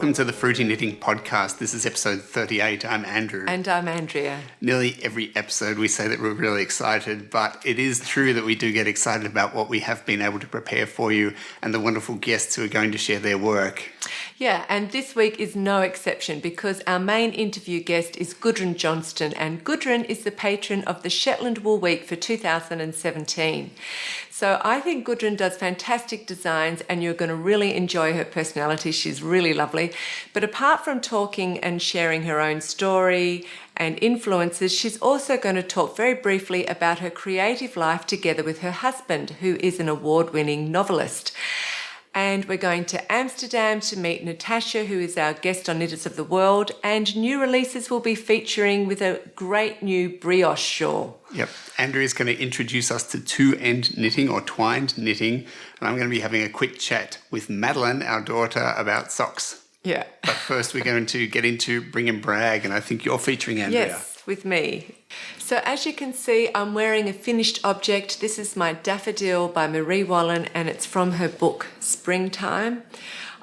Welcome to the Fruity Knitting Podcast. This is episode 38. I'm Andrew. And I'm Andrea. Nearly every episode we say that we're really excited, but it is true that we do get excited about what we have been able to prepare for you and the wonderful guests who are going to share their work. Yeah, and this week is no exception because our main interview guest is Gudrun Johnston, and Gudrun is the patron of the Shetland Wool Week for 2017. So I think Gudrun does fantastic designs and you're going to really enjoy her personality. She's really lovely. But apart from talking and sharing her own story and influences, she's also going to talk very briefly about her creative life together with her husband, who is an award-winning novelist. And we're going to Amsterdam to meet Natasja, who is our guest on Knitters of the World, and new releases will be featuring with a great new Brioche shawl. Yep. Andrew is going to introduce us to Two End knitting or twined knitting, and I'm going to be having a quick chat with Madeleine, our daughter, about socks. Yeah. But first we're going to get into Bring and Brag, and I think you're featuring Andrea. Yes, with me. So as you can see, I'm wearing a finished object. This is my daffodil by Marie Wallen, and it's from her book, Springtime.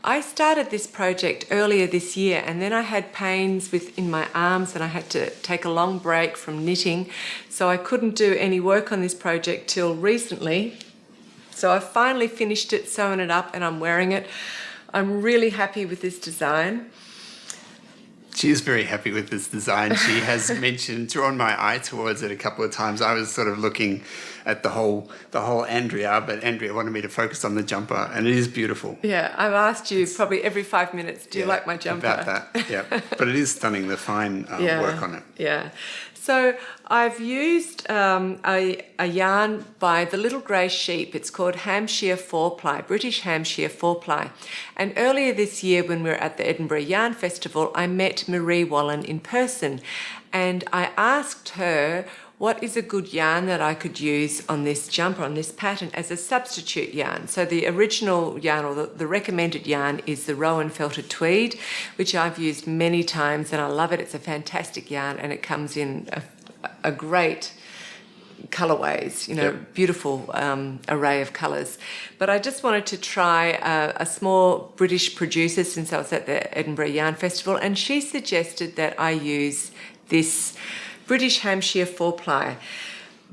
I started this project earlier this year, and then I had pains in my arms and I had to take a long break from knitting. So I couldn't do any work on this project till recently. So I finally finished it, sewn it up, and I'm wearing it. I'm really happy with this design. She is very happy with this design. She has mentioned, drawn my eye towards it a couple of times. I was sort of looking at the whole Andrea, but Andrea wanted me to focus on the jumper, and it is beautiful. Yeah, I've asked you probably every 5 minutes, do you like my jumper? About that, yeah. But it is stunning, the fine work on it. Yeah. So I've used a yarn by the Little Grey Sheep. It's called Hampshire 4-ply, British Hampshire 4-ply. And earlier this year when we were at the Edinburgh Yarn Festival, I met Marie Wallen in person. And I asked her what is a good yarn that I could use on this jumper, on this pattern, as a substitute yarn. So the original yarn, or the recommended yarn, is the Rowan Felted Tweed, which I've used many times and I love it. It's a fantastic yarn and it comes in a great colourways, beautiful array of colours. But I just wanted to try a small British producer since I was at the Edinburgh Yarn Festival, and she suggested that I use this British Hampshire 4-ply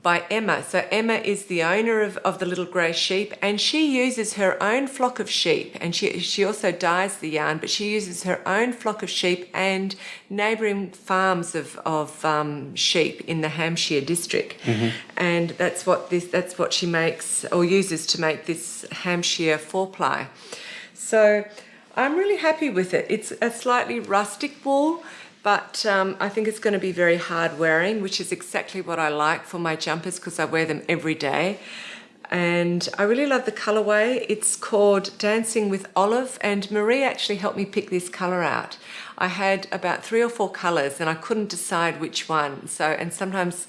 by Emma. So Emma is the owner of the Little Grey Sheep, and she uses her own flock of sheep, and she also dyes the yarn, but she uses her own flock of sheep and neighbouring farms of sheep in the Hampshire district. Mm-hmm. And that's what she makes or uses to make this Hampshire 4-ply. So I'm really happy with it. It's a slightly rustic wool, but I think it's going to be very hard wearing, which is exactly what I like for my jumpers because I wear them every day. And I really love the colourway. It's called Dancing with Olive, and Marie actually helped me pick this colour out. I had about 3 or 4 colours and I couldn't decide which one. And sometimes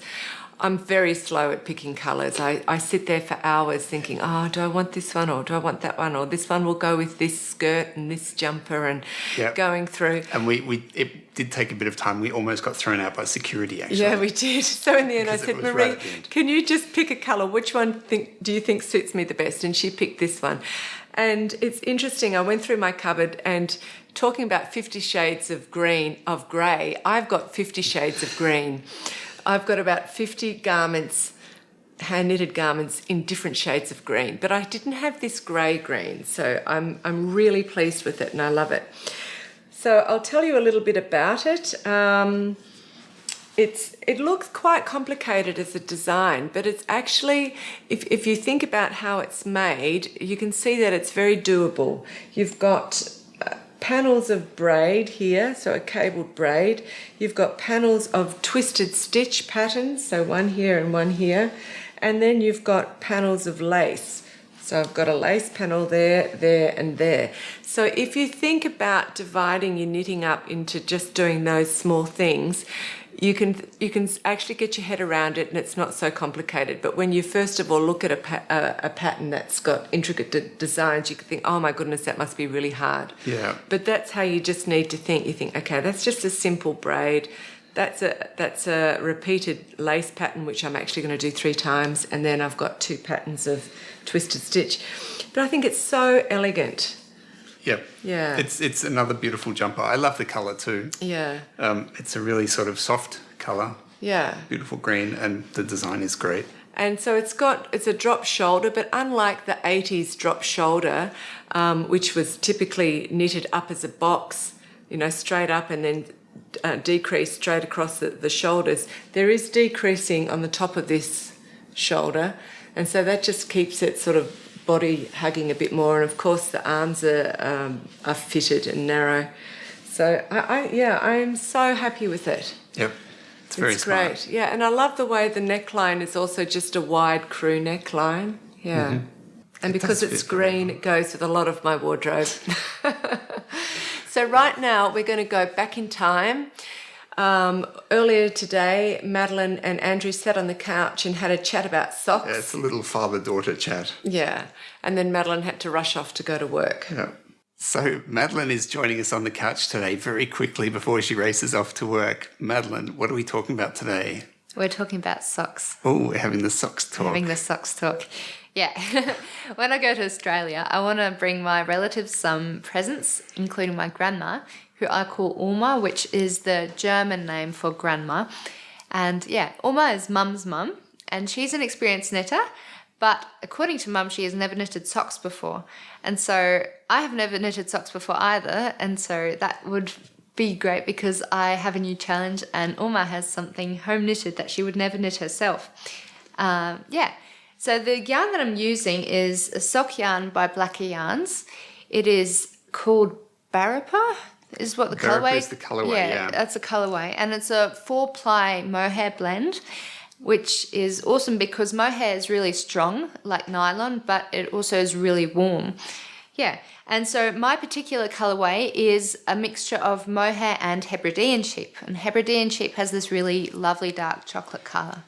I'm very slow at picking colours. I sit there for hours thinking, do I want this one or do I want that one? Or this one will go with this skirt and this jumper, and going through. And it did take a bit of time. We almost got thrown out by security, actually. Yeah, we did. So in the end I said, Marie, can you just pick a colour? Which one do you think suits me the best? And she picked this one. And it's interesting, I went through my cupboard and talking about 50 shades of grey, I've got 50 shades of green. I've got about 50 garments, hand-knitted garments in different shades of green, but I didn't have this grey green, so I'm really pleased with it and I love it. So I'll tell you a little bit about it. It looks quite complicated as a design, but it's actually, if you think about how it's made, you can see that it's very doable. You've got panels of braid here, so a cabled braid. You've got panels of twisted stitch patterns, so one here and one here. And then you've got panels of lace. So I've got a lace panel there, there, and there. So if you think about dividing your knitting up into just doing those small things, you can actually get your head around it and it's not so complicated. But when you first of all look at a pattern that's got intricate designs, you can think, oh my goodness, that must be really hard. Yeah. But that's how you just need to think. You think, okay, that's just a simple braid. That's a repeated lace pattern, which I'm actually going to do 3 times, and then I've got 2 patterns of twisted stitch. But I think it's so elegant. Yep. Yeah. It's another beautiful jumper. I love the colour too. Yeah. It's a really sort of soft colour. Yeah. Beautiful green, and the design is great. And so it's a drop shoulder, but unlike the 80s drop shoulder, which was typically knitted up as a box, straight up and then decreased straight across the shoulders, there is decreasing on the top of this shoulder. And so that just keeps it sort of body hugging a bit more. And of course the arms are fitted and narrow. So I'm so happy with it. Yep. It's very great. smart. Yeah, and I love the way the neckline is also just a wide crew neckline. Yeah. Mm-hmm. And because it's green, it goes with a lot of my wardrobe. So right now we're going to go back in time. Earlier today, Madeleine and Andrew sat on the couch and had a chat about socks. Yeah, it's a little father-daughter chat. Yeah, and then Madeleine had to rush off to go to work. Yeah. So Madeleine is joining us on the couch today very quickly before she races off to work. Madeleine, what are we talking about today? We're talking about socks. Oh, we're having the socks talk. Having the socks talk. Yeah. When I go to Australia, I want to bring my relatives some presents, including my grandma, who I call Oma, which is the German name for grandma. And yeah, Oma is mum's mum, and she's an experienced knitter, but according to mum, she has never knitted socks before. And so I have never knitted socks before either, and so that would be great because I have a new challenge and Oma has something home knitted that she would never knit herself. So the yarn that I'm using is a sock yarn by Blacker Yarns. It is called Barapa, is what the colourway is the colourway, yeah. That's the colourway. And it's a 4-ply mohair blend, which is awesome because mohair is really strong, like nylon, but it also is really warm. Yeah, and so my particular colourway is a mixture of mohair and Hebridean sheep. And Hebridean sheep has this really lovely dark chocolate colour.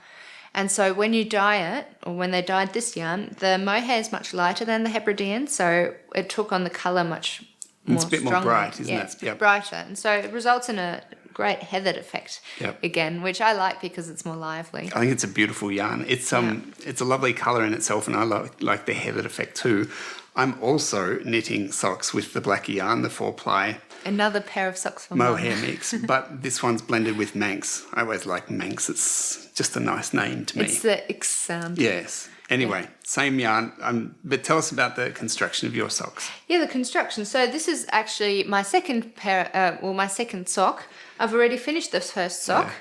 And so when you dye it, or when they dyed this yarn, the mohair is much lighter than the Hebridean, so it took on the colour much more It's a bit strongly. more bright, isn't it? It's a bit brighter. And so it results in a great heathered effect again, which I like because it's more lively. I think it's a beautiful yarn. It's a lovely colour in itself, and I like the heathered effect too. I'm also knitting socks with the Blacker yarn, the 4-ply Another pair of socks for mohair Mum. mix, but this one's blended with Manx. I always like Manx. It's just a nice name to me. It's the X sound. Yes. Anyway, same yarn. But tell us about the construction of your socks. Yeah, the construction. So this is actually my second my second sock. I've already finished this first sock. Yeah.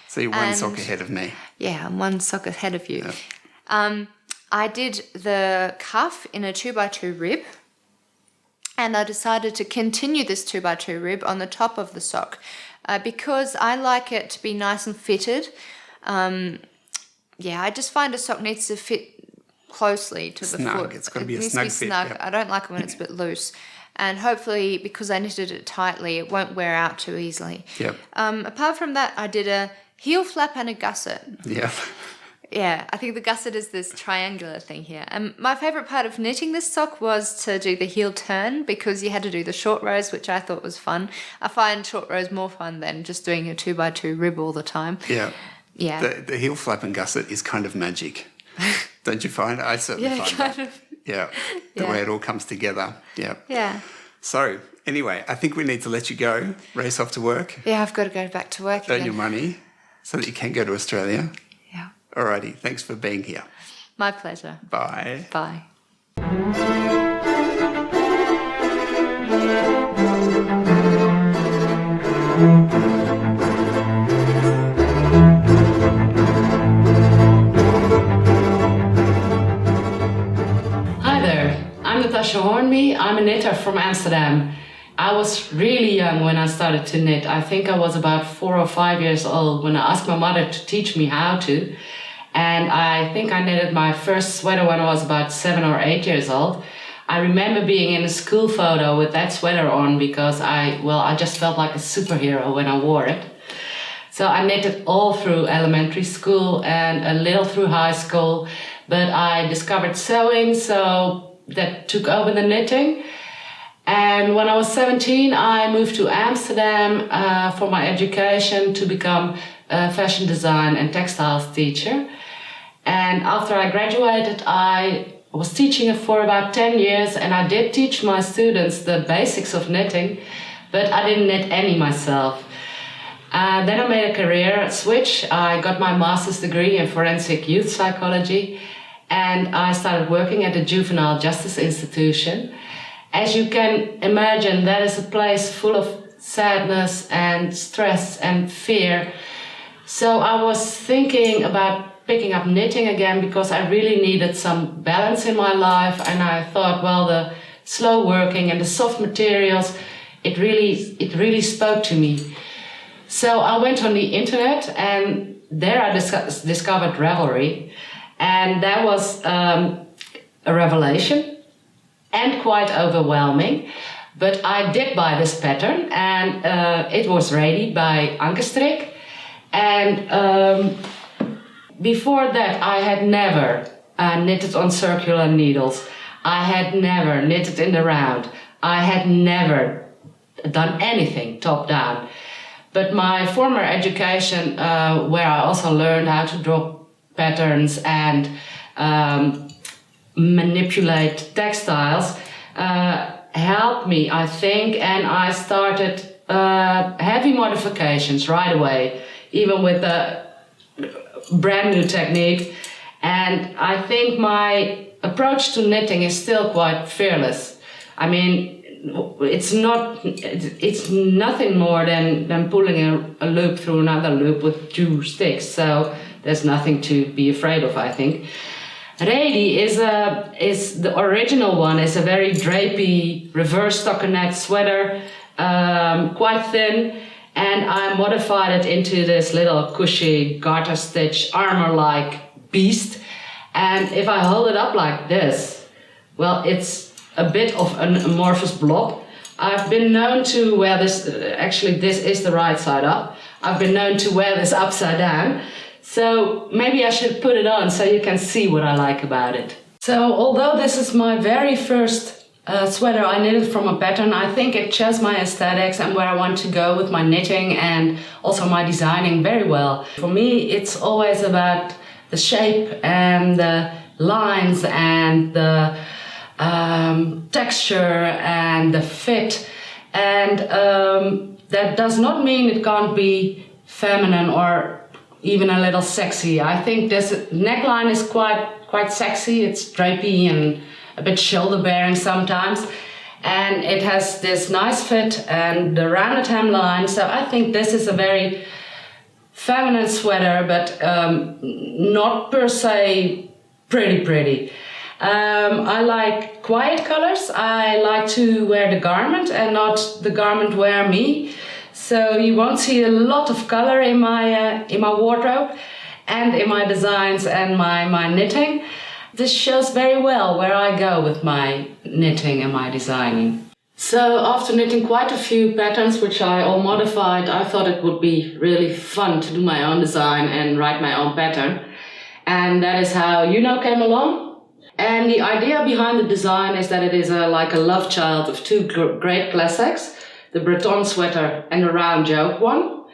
So you're one sock ahead of me. Yeah, I'm one sock ahead of you. Yeah. I did the cuff in a 2x2 rib, and I decided to continue this 2x2 rib on the top of the sock because I like it to be nice and fitted. I just find a sock needs to fit closely to the foot. It's got to be a needs snug to be fit. snug. Yep. I don't like it when it's a bit loose. And hopefully, because I knitted it tightly, it won't wear out too easily. Yep. Apart from that, I did a heel flap and a gusset. Yeah. Yeah, I think the gusset is this triangular thing here. And my favourite part of knitting this sock was to do the heel turn because you had to do the short rows, which I thought was fun. I find short rows more fun than just doing a 2x2 rib all the time. Yeah. Yeah. The heel flap and gusset is kind of magic. Don't you find? I certainly find kind that. of. Yeah. The way it all comes together. Yeah. Yeah. So, anyway, I think we need to let you go. Race off to work. Yeah, I've got to go back to work Earn again. your money so that you can go to Australia. Yeah. Alrighty. Thanks for being here. My pleasure. Bye. Bye. Hi there, I'm Natasja Hornby. I'm a knitter from Amsterdam. I was really young when I started to knit. I think I was about 4 or 5 years old when I asked my mother to teach me how to. And I think I knitted my first sweater when I was about 7 or 8 years old. I remember being in a school photo with that sweater on because I just felt like a superhero when I wore it. So I knitted all through elementary school and a little through high school, but I discovered sewing, so that took over the knitting. And when I was 17, I moved to Amsterdam for my education to become a fashion design and textiles teacher. And after I graduated, I was teaching it for about 10 years, and I did teach my students the basics of knitting, but I didn't knit any myself. Then I made a career switch. I got my master's degree in forensic youth psychology, and I started working at the Juvenile Justice Institution. As you can imagine, that is a place full of sadness and stress and fear. So I was thinking about picking up knitting again because I really needed some balance in my life, and I thought, well, the slow working and the soft materials, it really spoke to me. So I went on the internet, and there I discovered Ravelry, and that was a revelation and quite overwhelming. But I did buy this pattern, and it was ready by Ankerstrik. And before that, I had never knitted on circular needles. I had never knitted in the round. I had never done anything top down. But my former education, where I also learned how to draw patterns and manipulate textiles, helped me, I think, and I started heavy modifications right away, even with a brand new technique. And I think my approach to knitting is still quite fearless. I mean, it's nothing more than pulling a loop through another loop with 2 sticks, so there's nothing to be afraid of, I think. Ready is the original one, is a very drapey reverse stockinette sweater, quite thin, and I modified it into this little cushy garter stitch armor-like beast. And if I hold it up like this, well, it's a bit of an amorphous blob. I've been known to wear this, actually this is the right side up. I've been known to wear this upside down. So maybe I should put it on so you can see what I like about it. So although this is my very first sweater I knitted from a pattern, I think it shows my aesthetics and where I want to go with my knitting and also my designing very well. For me, it's always about the shape and the lines and the texture and the fit, and that does not mean it can't be feminine or even a little sexy. I think this neckline is quite sexy. It's drapey and a bit shoulder bearing sometimes, and it has this nice fit and the rounded hemline. So I think this is a very feminine sweater, but not per se pretty. I like quiet colors. I like to wear the garment and not the garment wear me. So you won't see a lot of color in my wardrobe and in my designs and my knitting. This shows very well where I go with my knitting and my designing. So after knitting quite a few patterns, which I all modified, I thought it would be really fun to do my own design and write my own pattern. And that is how came along. And the idea behind the design is that it is like a love child of 2 great classics, the Breton sweater and the round yoke one.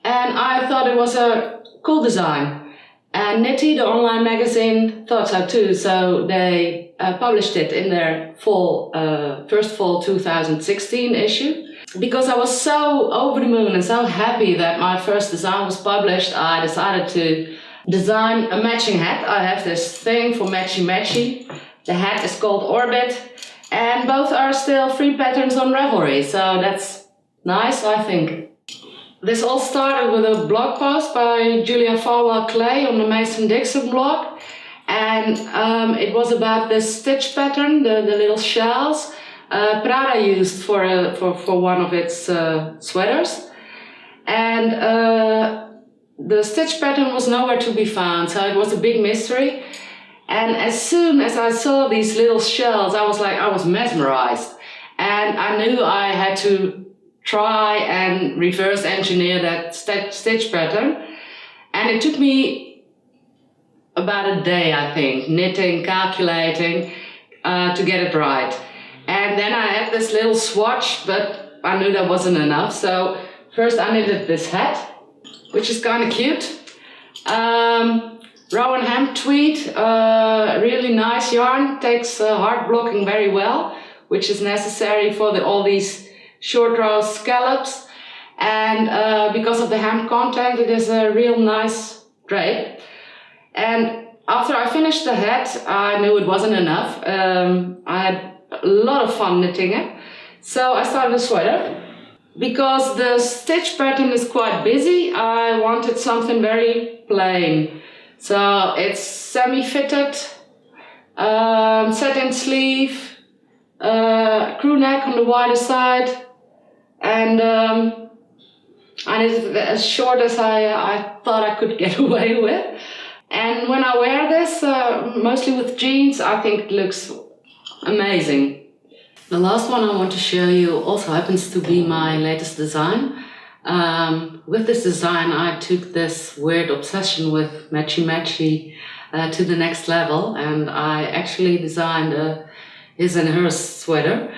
And I thought it was a cool design. And Knitty, the online magazine, thought so too, so they published it in their first fall 2016 issue. Because I was so over the moon and so happy that my first design was published, I decided to design a matching hat. I have this thing for matchy. The hat is called Orbit, and both are still free patterns on Ravelry, so that's nice, I think. This all started with a blog post by Julia Farwell-Clay on the Mason-Dixon blog, and it was about this stitch pattern, the little shells Prada used for one of its sweaters, and the stitch pattern was nowhere to be found, so it was a big mystery. And as soon as I saw these little shells, I was mesmerized. And I knew I had to try and reverse engineer that stitch pattern. And it took me about a day, I think, knitting, calculating, to get it right. And then I had this little swatch, but I knew that wasn't enough. So first I knitted this hat, which is kind of cute. Rowan hemp tweed, really nice yarn, takes hard blocking very well, which is necessary for all these short row scallops. And because of the hemp content, it is a real nice drape. And after I finished the hat, I knew it wasn't enough. I had a lot of fun knitting it. So I started a sweater. Because the stitch pattern is quite busy, I wanted something very plain. So it's semi-fitted, satin sleeve, crew neck on the wider side, and I knitted it as short as I thought I could get away with. And when I wear this, mostly with jeans, I think it looks amazing. The last one I want to show you also happens to be my latest design. With this design, I took this weird obsession with matchy-matchy to the next level, and I actually designed a his and hers sweater.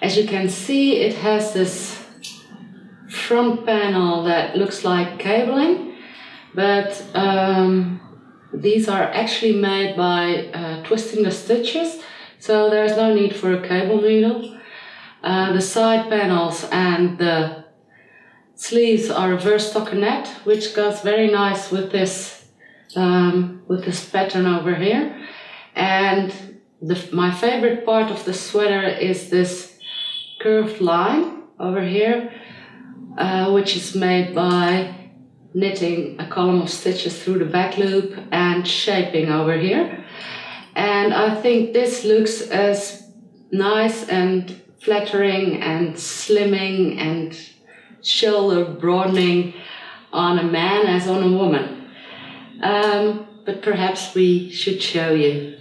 As you can see, it has this front panel that looks like cabling, but these are actually made by twisting the stitches. So there's no need for a cable needle. The side panels and the sleeves are reverse stockinette, which goes very nice with this pattern over here. And my favorite part of the sweater is this curved line over here, which is made by knitting a column of stitches through the back loop and shaping over here. And I think this looks as nice and flattering and slimming and shoulder broadening on a man as on a woman. But perhaps we should show you.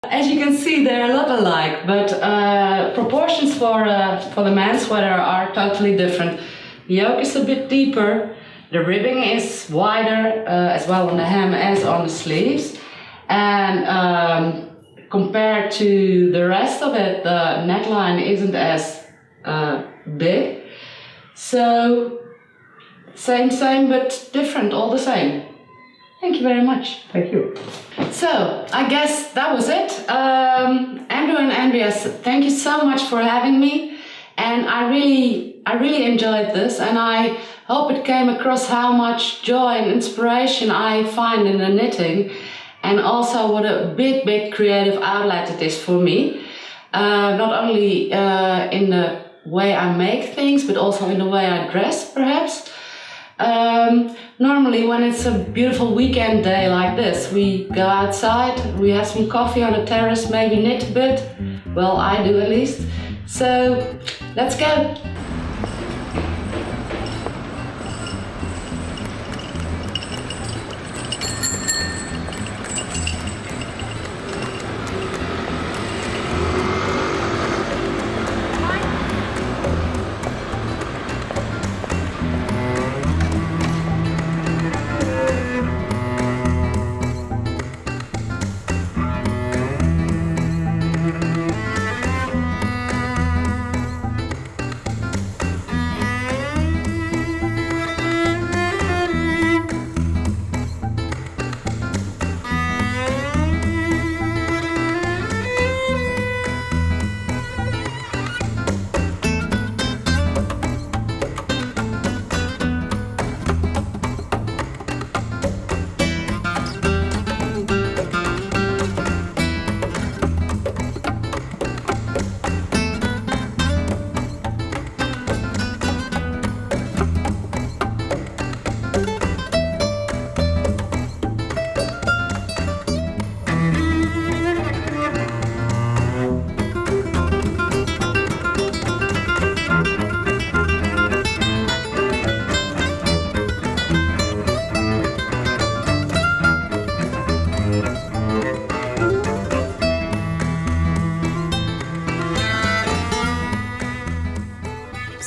As you can see, they're a lot alike, but proportions for the man's sweater are totally different. The yoke is a bit deeper, the ribbing is wider, as well on the hem as on the sleeves. And compared to the rest of it, the neckline isn't as big. So, same, but different, all the same. Thank you very much. Thank you. So, I guess that was it. Andrew and Andreas, thank you so much for having me. And I really enjoyed this, and I hope it came across how much joy and inspiration I find in the knitting, and also what a big creative outlet it is for me. Not only in the way I make things, but also in the way I dress, perhaps. Normally when it's a beautiful weekend day like this, we go outside, we have some coffee on the terrace, maybe knit a bit. Well, I do at least. So, let's go!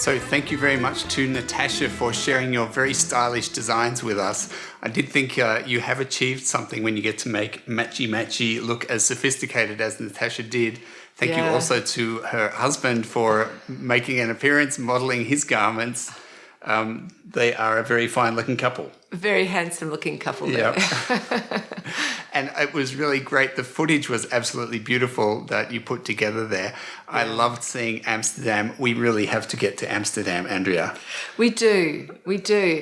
So thank you very much to Natasja for sharing your very stylish designs with us. I did think you have achieved something when you get to make matchy look as sophisticated as Natasja did. Thank you also to her husband for making an appearance, modelling his garments. They are a very fine-looking couple. Very handsome-looking couple there. Yeah. And it was really great. The footage was absolutely beautiful that you put together there. I loved seeing Amsterdam. We really have to get to Amsterdam, Andrea. We do.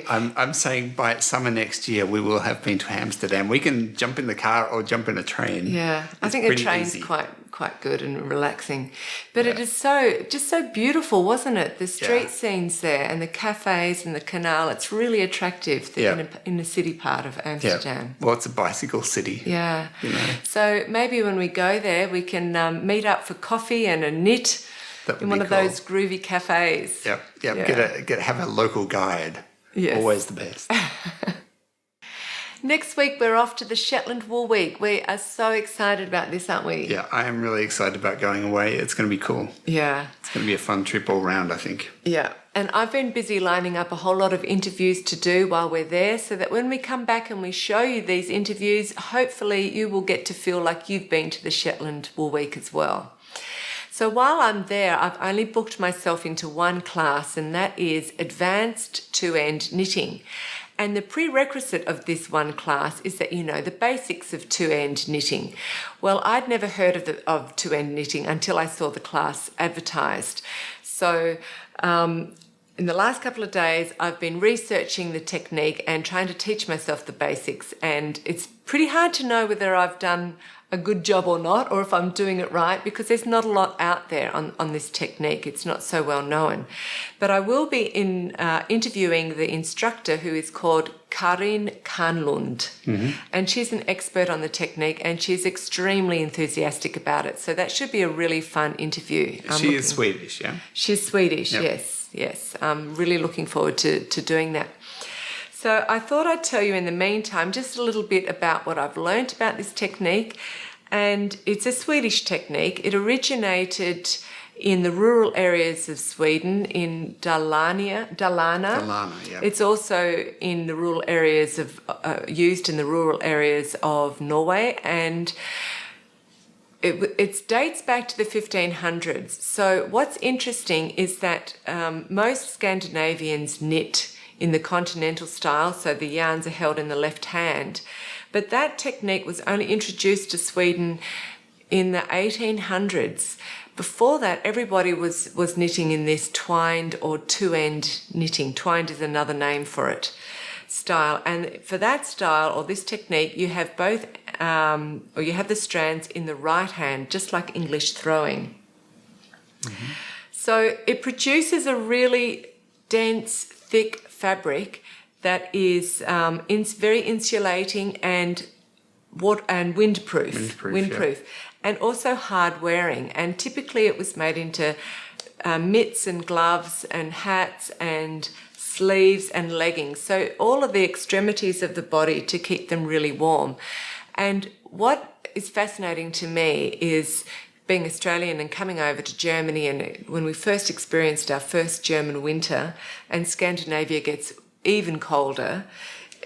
I'm saying by summer next year we will have been to Amsterdam. We can jump in the car or jump in a train. Yeah, I It's think a pretty train's easy. quite good and relaxing. But it is so beautiful, wasn't it? The street scenes there and the cafes and the canal. It's really attractive in the city part of Amsterdam. Well, it's a bicycle city. Yeah. You know. So maybe when we go there, we can meet up for coffee and a knit That would in be one of cool. those groovy cafes. Yep. Yeah. Have a local guide. Yes. Always the best. Next week, we're off to the Shetland Wool Week. We are so excited about this, aren't we? Yeah, I am really excited about going away. It's going to be cool. Yeah. It's going to be a fun trip all round, I think. Yeah. And I've been busy lining up a whole lot of interviews to do while we're there so that when we come back and we show you these interviews, hopefully you will get to feel like you've been to the Shetland Wool Week as well. So while I'm there, I've only booked myself into one class, and that is Advanced Two End Knitting. And the prerequisite of this one class is that you know the basics of two-end knitting. Well, I'd never heard of two-end knitting until I saw the class advertised. So in the last couple of days, I've been researching the technique and trying to teach myself the basics. And it's pretty hard to know whether I've done a good job or not, or if I'm doing it right, because there's not a lot out there on this technique. It's not so well known. But I will be interviewing the instructor, who is called Karin Kanlund. Mm-hmm. And she's an expert on the technique, and she's extremely enthusiastic about it. So that should be a really fun interview. She is Swedish, yeah? She's Swedish, Yep. yes. I'm really looking forward to doing that. So I thought I'd tell you in the meantime just a little bit about what I've learnt about this technique. And it's a Swedish technique. It originated in the rural areas of Sweden in Dalarna. Yeah. It's also in the rural areas of used in the rural areas of Norway, and it dates back to the 1500s. So what's interesting is that most Scandinavians knit in the continental style, so the yarns are held in the left hand. But that technique was only introduced to Sweden in the 1800s. Before that, everybody was knitting in this twined or two-end knitting. Twined is another name for it. Style. And for that style or this technique, you have both, or you have the strands in the right hand, just like English throwing. Mm-hmm. So it produces a really dense, thick fabric that is very insulating and windproof, and also hard wearing. And typically it was made into mitts and gloves and hats and sleeves and leggings. So all of the extremities of the body to keep them really warm. And what is fascinating to me is being Australian and coming over to Germany, and when we first experienced our first German winter and Scandinavia gets even colder,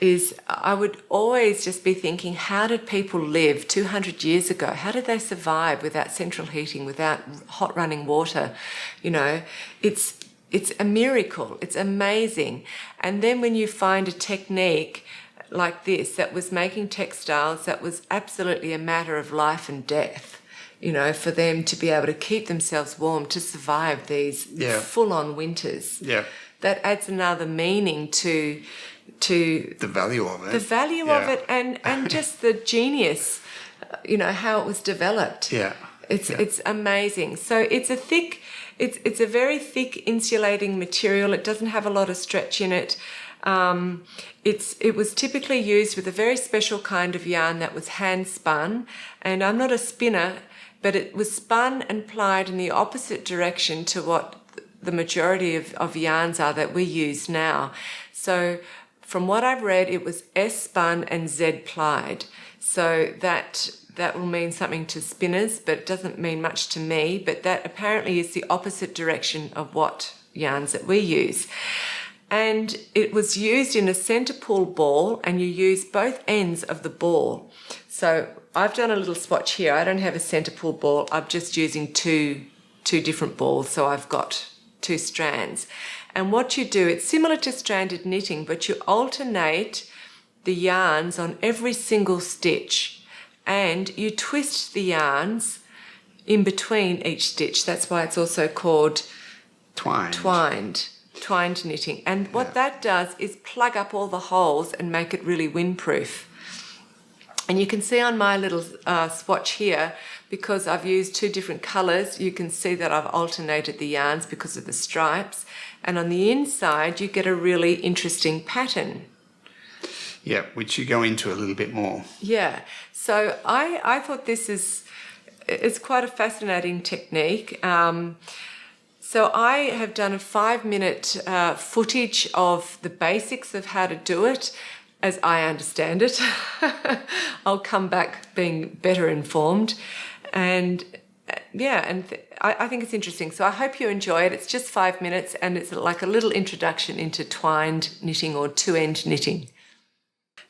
is I would always just be thinking, how did people live 200 years ago? How did they survive without central heating, without hot running water? You know, it's a miracle. It's amazing. And then when you find a technique like this that was making textiles that was absolutely a matter of life and death, you know, for them to be able to keep themselves warm, to survive these full-on winters. Yeah. That adds another meaning to the value of it. The value of it and just the genius, you know, how it was developed. Yeah. It's amazing. So it's a very thick insulating material. It doesn't have a lot of stretch in it. It was typically used with a very special kind of yarn that was hand spun, and I'm not a spinner, but it was spun and plied in the opposite direction to what the majority of yarns are that we use now. So from what I've read, it was S spun and Z plied. So that will mean something to spinners, but it doesn't mean much to me. But that apparently is the opposite direction of what yarns that we use. And it was used in a centre pull ball, and you use both ends of the ball. So I've done a little swatch here. I don't have a centre pull ball. I'm just using two different balls. So I've got two strands. And what you do, it's similar to stranded knitting, but you alternate the yarns on every single stitch, and you twist the yarns in between each stitch. That's why it's also called twined knitting. And what that does is plug up all the holes and make it really windproof. And you can see on my little swatch here, because I've used two different colours, you can see that I've alternated the yarns because of the stripes. And on the inside, you get a really interesting pattern. Yeah, which you go into a little bit more. Yeah. So I thought it's quite a fascinating technique. So I have done a 5-minute footage of the basics of how to do it, as I understand it. I'll come back being better informed. And I think it's interesting. So I hope you enjoy it. It's just 5 minutes, and it's like a little introduction into twined knitting or two-end knitting.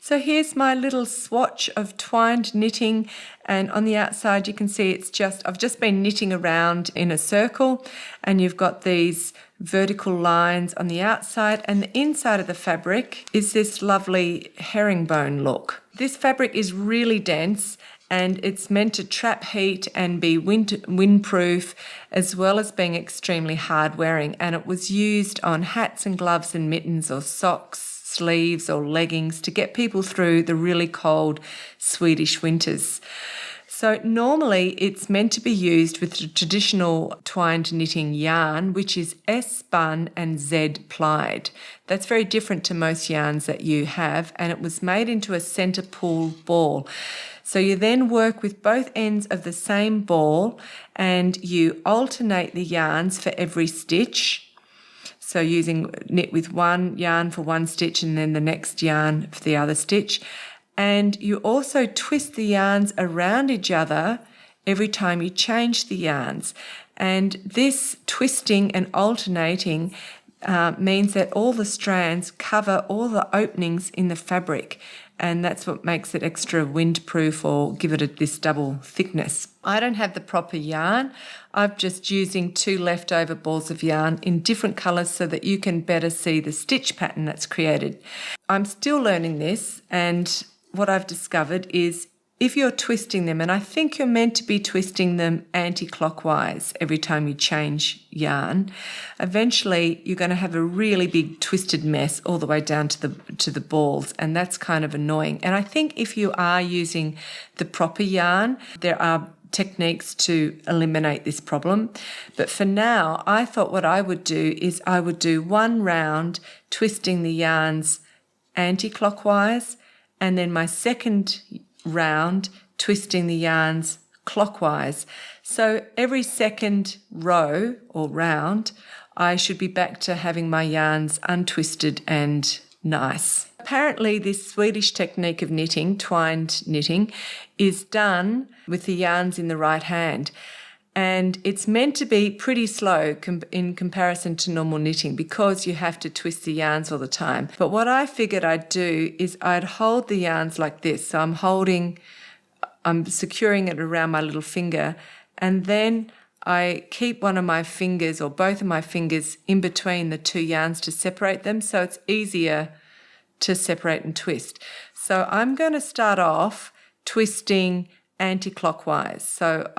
So here's my little swatch of twined knitting, and on the outside you can see I've just been knitting around in a circle, and you've got these vertical lines on the outside, and the inside of the fabric is this lovely herringbone look. This fabric is really dense, and it's meant to trap heat and be windproof, as well as being extremely hard wearing, and it was used on hats and gloves and mittens or socks, sleeves or leggings to get people through the really cold Swedish winters. So normally it's meant to be used with the traditional twined knitting yarn, which is S spun and Z plied. That's very different to most yarns that you have, and it was made into a centre pull ball. So you then work with both ends of the same ball, and you alternate the yarns for every stitch. So knit with one yarn for one stitch and then the next yarn for the other stitch. And you also twist the yarns around each other every time you change the yarns. And this twisting and alternating means that all the strands cover all the openings in the fabric. And that's what makes it extra windproof or give it this double thickness. I don't have the proper yarn. I'm just using 2 leftover balls of yarn in different colours so that you can better see the stitch pattern that's created. I'm still learning this, and what I've discovered is if you're twisting them, and I think you're meant to be twisting them anti-clockwise every time you change yarn, eventually you're going to have a really big twisted mess all the way down to the balls, and that's kind of annoying. And I think if you are using the proper yarn, there are techniques to eliminate this problem. But for now, I thought what I would do is I would do one round twisting the yarns anti-clockwise, and then my second round twisting the yarns clockwise. So every second row or round, I should be back to having my yarns untwisted and nice. Apparently this Swedish technique of knitting, twined knitting, is done with the yarns in the right hand. And it's meant to be pretty slow in comparison to normal knitting because you have to twist the yarns all the time. But what I figured I'd do is I'd hold the yarns like this. So I'm securing it around my little finger, and then I keep one of my fingers or both of my fingers in between the two yarns to separate them, so it's easier to separate and twist. So I'm going to start off twisting anti-clockwise. So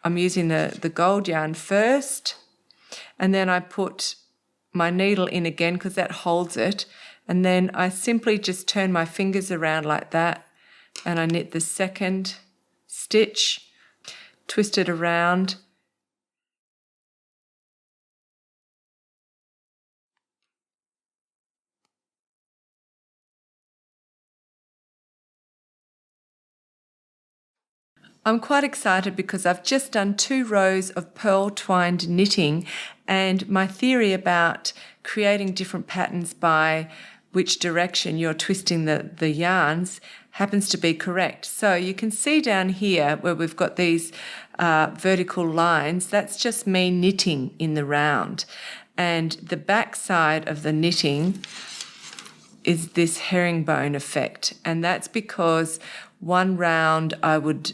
I'm using the gold yarn first, and then I put my needle in again because that holds it, and then I simply just turn my fingers around like that, and I knit the second stitch, twist it around, I'm quite excited because I've just done 2 rows of pearl twined knitting, and my theory about creating different patterns by which direction you're twisting the yarns happens to be correct. So you can see down here where we've got these vertical lines, that's just me knitting in the round. And the back side of the knitting is this herringbone effect, and that's because one round I would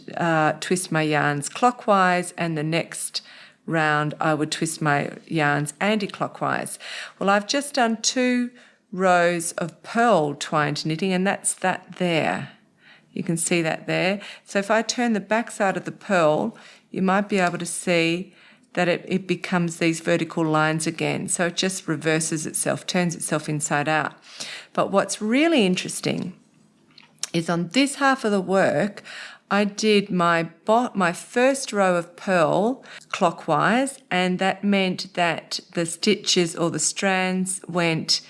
twist my yarns clockwise, and the next round, I would twist my yarns anti-clockwise. Well, I've just done 2 rows of pearl twined knitting, and that's that there. You can see that there. So if I turn the back side of the pearl, you might be able to see that it becomes these vertical lines again. So it just reverses itself, turns itself inside out. But what's really interesting is on this half of the work, I did my first row of pearl clockwise, and that meant that the stitches or the strands went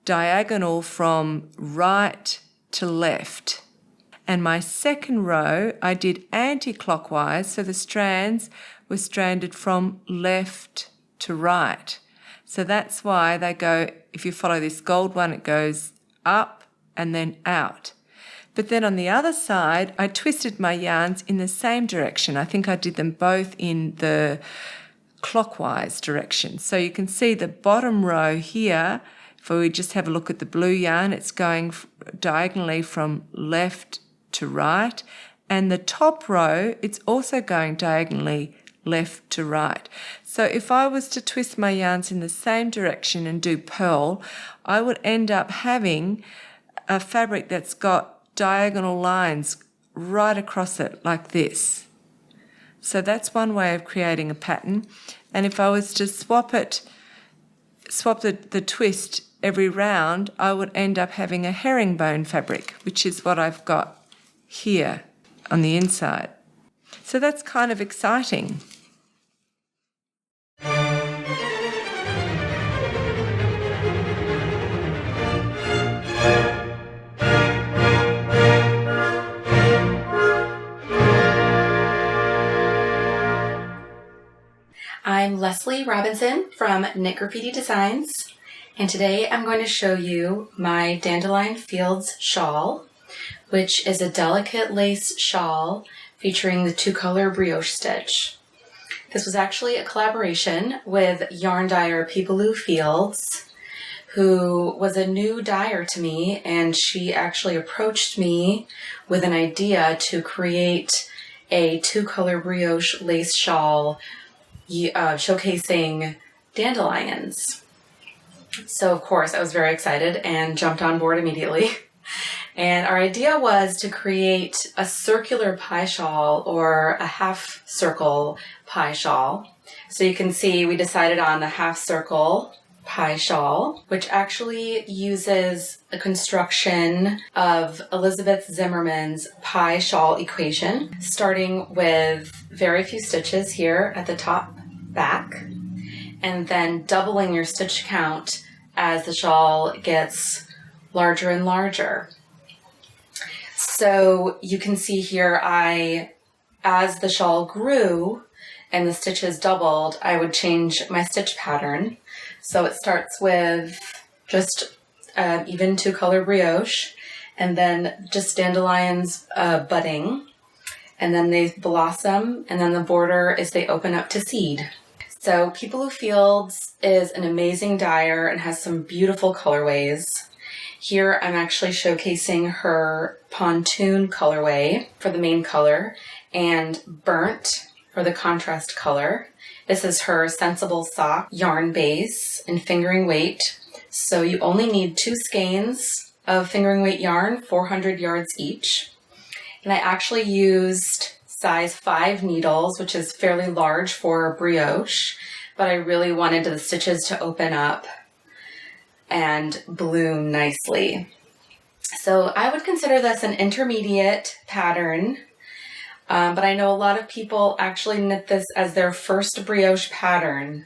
diagonal from right to left. And my second row, I did anti-clockwise, so the strands were stranded from left to right. So that's why they go, if you follow this gold one, it goes up and then out. But then on the other side, I twisted my yarns in the same direction. I think I did them both in the clockwise direction. So you can see the bottom row here, if we just have a look at the blue yarn, it's going diagonally from left to right. And the top row, it's also going diagonally left to right. So if I was to twist my yarns in the same direction and do pearl, I would end up having a fabric that's got diagonal lines right across it like this. So that's one way of creating a pattern. And if I was to swap the twist every round, I would end up having a herringbone fabric, which is what I've got here on the inside. So that's kind of exciting. I'm Lesley Robinson from Knit Graffiti Designs, and today I'm going to show you my Dandelion Fields shawl, which is a delicate lace shawl featuring the 2-color brioche stitch. This was actually a collaboration with yarn dyer Peepaloo Fields, who was a new dyer to me, and she actually approached me with an idea to create a 2-color brioche lace shawl showcasing dandelions. So of course I was very excited and jumped on board immediately. And our idea was to create a circular pie shawl or a half circle pie shawl. So you can see we decided on a half circle pie shawl, which actually uses a construction of Elizabeth Zimmerman's pie shawl equation, starting with very few stitches here at the top back, and then doubling your stitch count as the shawl gets larger and larger. So you can see here, as the shawl grew and the stitches doubled, I would change my stitch pattern. So it starts with just even 2-color brioche, and then just dandelions budding, and then they blossom, and then the border is they open up to seed. So Peepaloo Fields is an amazing dyer and has some beautiful colorways. Here I'm actually showcasing her pontoon colorway for the main color and burnt for the contrast color. This is her sensible sock yarn base and fingering weight. So you only need 2 skeins of fingering weight yarn, 400 yards each. And I actually used size 5 needles, which is fairly large for brioche, but I really wanted the stitches to open up and bloom nicely. So I would consider this an intermediate pattern, but I know a lot of people actually knit this as their first brioche pattern.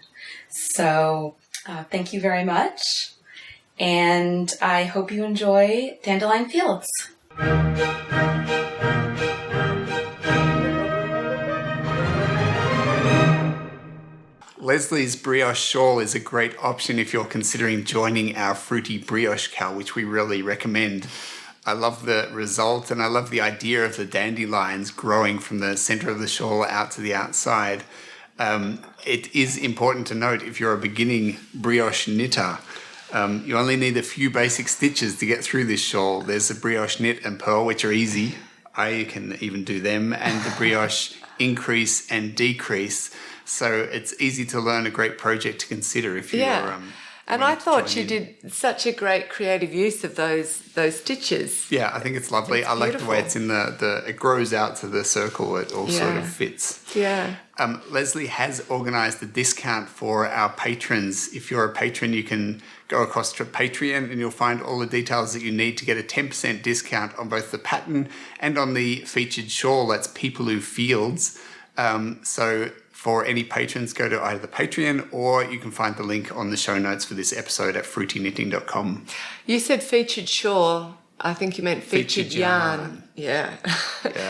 So thank you very much, and I hope you enjoy Dandelion Fields. Lesley's brioche shawl is a great option if you're considering joining our fruity brioche cowl, which we really recommend. I love the result, and I love the idea of the dandelions growing from the center of the shawl out to the outside. It is important to note, if you're a beginning brioche knitter, you only need a few basic stitches to get through this shawl. There's the brioche knit and purl, which are easy. I can even do them, and the brioche increase and decrease. So it's easy to learn, a great project to consider if you're... And I thought you did such a great creative use of those stitches. Yeah, I think it's lovely. I like the way it's in it grows out to the circle. It all sort of fits. Yeah. Lesley has organised a discount for our patrons. If you're a patron, you can go across to Patreon and you'll find all the details that you need to get a 10% discount on both the pattern and on the featured shawl. That's Peepaloo Fields. So for any patrons, go to either the Patreon or you can find the link on the show notes for this episode at fruityknitting.com. You said featured shawl. I think you meant featured yarn. Yeah.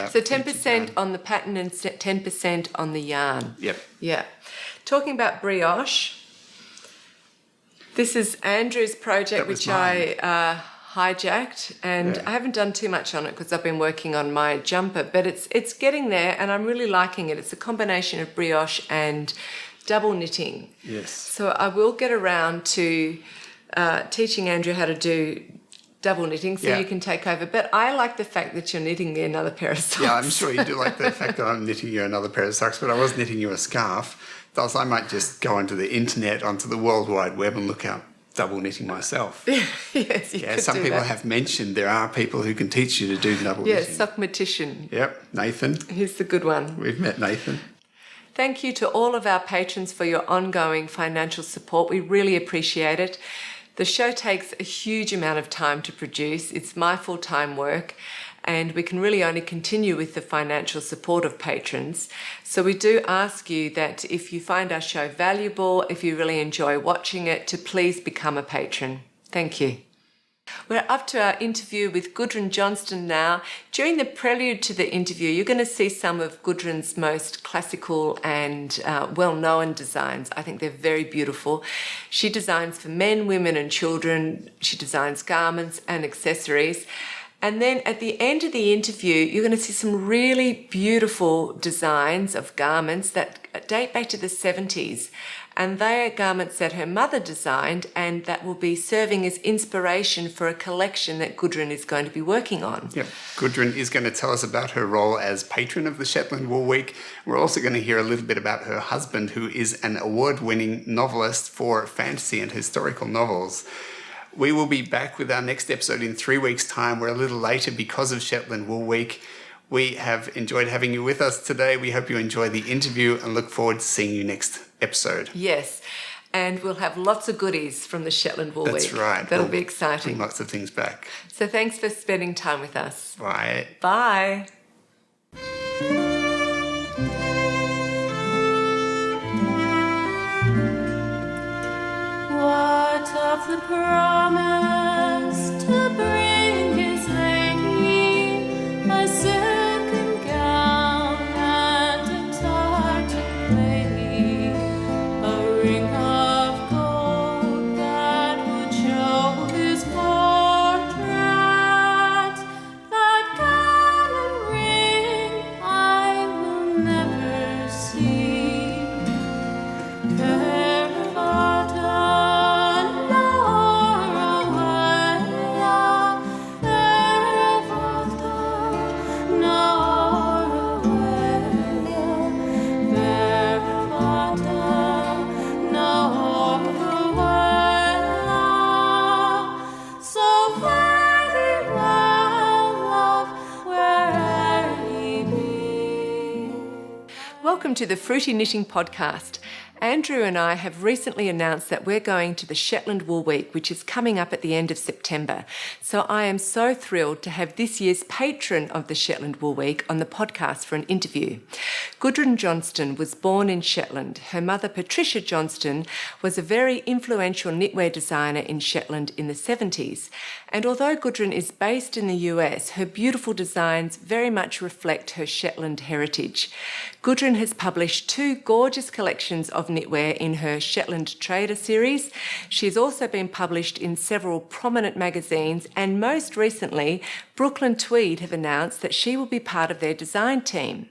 So 10% on the pattern and 10% on the yarn. Yep. Yeah. Talking about brioche, this is Andrew's project, which I hijacked, and I haven't done too much on it because I've been working on my jumper, but it's getting there and I'm really liking it. It's a combination of brioche and double knitting. Yes. So I will get around to teaching Andrew how to do double knitting so you can take over. But I like the fact that you're knitting me another pair of socks. Yeah, I'm sure you do like the fact that I'm knitting you another pair of socks, but I was knitting you a scarf. Thus, I might just go onto the internet, onto the World Wide Web and look up double knitting myself. Yes, you could some do people that. have mentioned there are people who can teach you to do double knitting. Yes, sockmatician. Yep, Nathan. He's the good one. We've met Nathan. Thank you to all of our patrons for your ongoing financial support. We really appreciate it. The show takes a huge amount of time to produce. It's my full-time work, and we can really only continue with the financial support of patrons. So we do ask you that if you find our show valuable, if you really enjoy watching it, to please become a patron. Thank you. We're up to our interview with Gudrun Johnston now. During the prelude to the interview, you're going to see some of Gudrun's most classical and well-known designs. I think they're very beautiful. She designs for men, women and children. She designs garments and accessories. And then at the end of the interview, you're going to see some really beautiful designs of garments that date back to the 70s. And they are garments that her mother designed, and that will be serving as inspiration for a collection that Gudrun is going to be working on. Yep. Gudrun is going to tell us about her role as patron of the Shetland Wool Week. We're also going to hear a little bit about her husband, who is an award-winning novelist for fantasy and historical novels. We will be back with our next episode in 3 weeks' time. We're a little later because of Shetland Wool Week. We have enjoyed having you with us today. We hope you enjoy the interview and look forward to seeing you next episode. Yes, and we'll have lots of goodies from the Shetland Wool Week. That's right. That'll be exciting. Bring lots of things back. So thanks for spending time with us. Bye. Bye. What of the promise to bring his lady a silken gown and a tartan lady, a ring of gold that would show his portrait? That gown and ring I will never see. Welcome to the Fruity Knitting Podcast. Andrew and I have recently announced that we're going to the Shetland Wool Week, which is coming up at the end of September. So I am so thrilled to have this year's patron of the Shetland Wool Week on the podcast for an interview. Gudrun Johnston was born in Shetland. Her mother, Patricia Johnston, was a very influential knitwear designer in Shetland in the 70s. And although Gudrun is based in the US, her beautiful designs very much reflect her Shetland heritage. Gudrun has published 2 gorgeous collections of knitwear in her Shetland Trader series. She has also been published in several prominent magazines, and most recently, Brooklyn Tweed have announced that she will be part of their design team.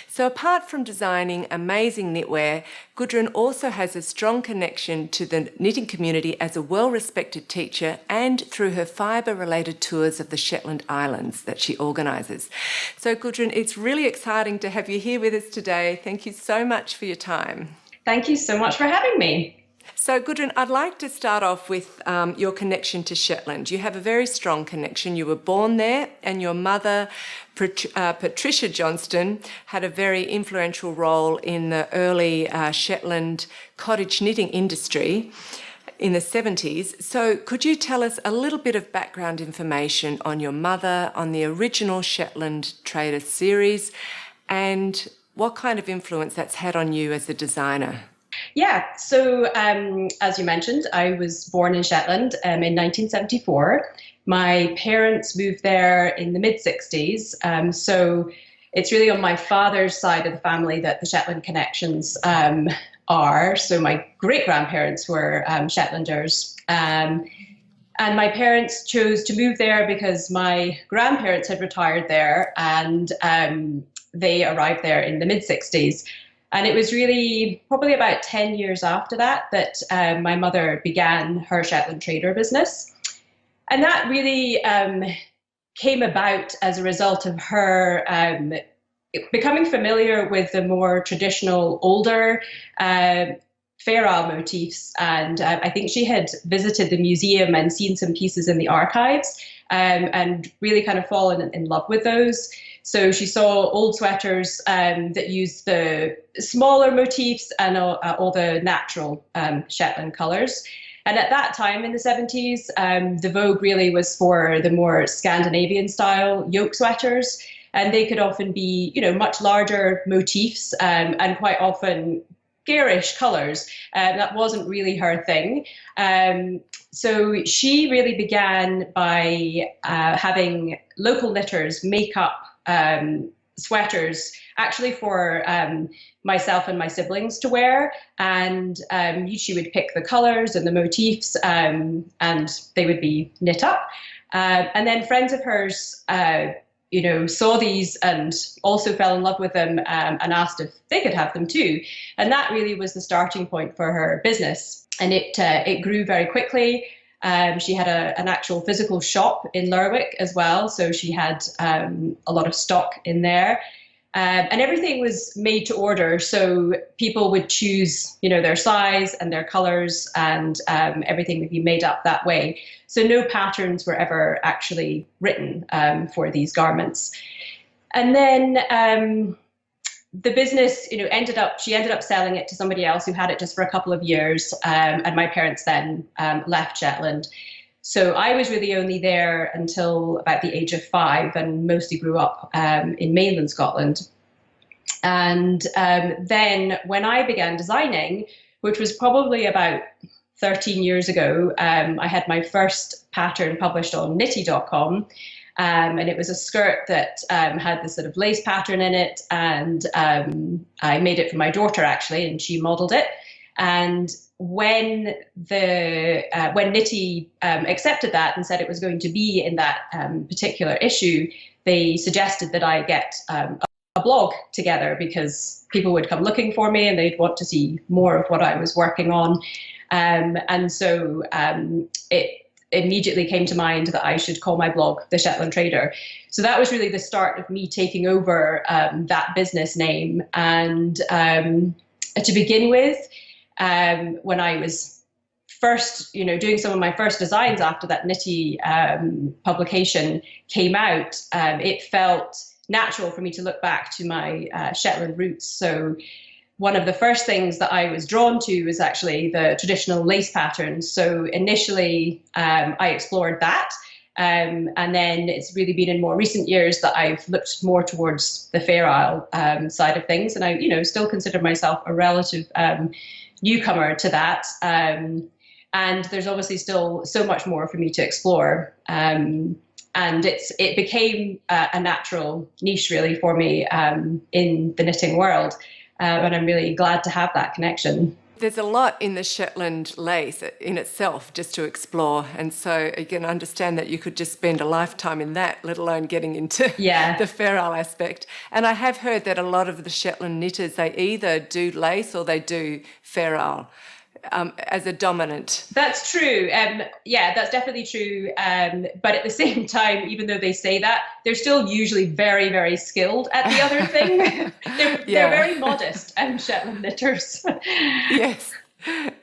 So apart from designing amazing knitwear, Gudrun also has a strong connection to the knitting community as a well-respected teacher and through her fibre-related tours of the Shetland Islands that she organises. So Gudrun, it's really exciting to have you here with us today. Thank you so much for your time. Thank you so much for having me. So Gudrun, I'd like to start off with your connection to Shetland. You have a very strong connection. You were born there, and your mother, Patricia Johnston, had a very influential role in the early Shetland cottage knitting industry in the 70s. So could you tell us a little bit of background information on your mother, on the original Shetland Trader series, and what kind of influence that's had on you as a designer? Yeah, so as you mentioned, I was born in Shetland in 1974. My parents moved there in the mid-60s, so it's really on my father's side of the family that the Shetland connections are. So my great-grandparents were Shetlanders, and my parents chose to move there because my grandparents had retired there, and they arrived there in the mid-60s. And it was really probably about 10 years after that my mother began her Shetland Trader business. And that really came about as a result of her becoming familiar with the more traditional, older Fair Isle motifs. And I think she had visited the museum and seen some pieces in the archives and really kind of fallen in love with those. So she saw old sweaters that used the smaller motifs and all the natural Shetland colours. And at that time in the 70s, the vogue really was for the more Scandinavian style yoke sweaters. And they could often be, much larger motifs and quite often garish colours. That wasn't really her thing. So she really began by having local knitters make up sweaters actually for myself and my siblings to wear, and she would pick the colors and the motifs and they would be knit up, and then friends of hers saw these and also fell in love with them and asked if they could have them too, and that really was the starting point for her business, and it grew very quickly. She had an actual physical shop in Lerwick as well, so she had a lot of stock in there. And everything was made to order, so people would choose, their size and their colours, and everything would be made up that way. So no patterns were ever actually written for these garments. And then the business, she ended up selling it to somebody else who had it just for a couple of years, and my parents then left Shetland. So I was really only there until about the age of 5, and mostly grew up in mainland Scotland. And then when I began designing, which was probably about 13 years ago, I had my first pattern published on Nitty.com. And it was a skirt that had this sort of lace pattern in it, and I made it for my daughter actually, and she modelled it. And when Nitty accepted that and said it was going to be in that particular issue, they suggested that I get a blog together because people would come looking for me and they'd want to see more of what I was working on. And so it immediately came to mind that I should call my blog The Shetland Trader. So that was really the start of me taking over that business name. And to begin with, when I was first, doing some of my first designs after that Nitty publication came out, it felt natural for me to look back to my Shetland roots. So one of the first things that I was drawn to was actually the traditional lace patterns. So initially I explored that. And then it's really been in more recent years that I've looked more towards the Fair Isle side of things. And I, still consider myself a relative newcomer to that. And there's obviously still so much more for me to explore. And it became a natural niche really for me in the knitting world. And I'm really glad to have that connection. There's a lot in the Shetland lace in itself just to explore. And so you can understand that you could just spend a lifetime in that, let alone getting into the feral aspect. And I have heard that a lot of the Shetland knitters, they either do lace or they do feral as a dominant. That's true. That's definitely true. But at the same time, even though they say that, they're still usually very, very skilled at the other thing. They're very modest, Shetland knitters.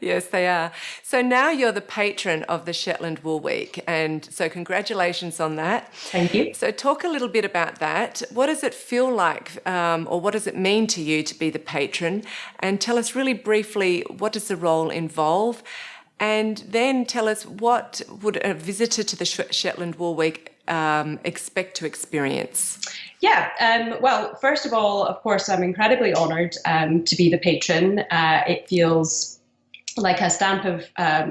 Yes, they are. So now you're the patron of the Shetland Wool Week, and so congratulations on that. Thank you. So talk a little bit about that. What does it feel like, or what does it mean to you to be the patron? And tell us really briefly, what does the role involve? And then tell us, what would a visitor to the Shetland Wool Week expect to experience? Well, first of all, of course, I'm incredibly honoured to be the patron. It feels like a stamp of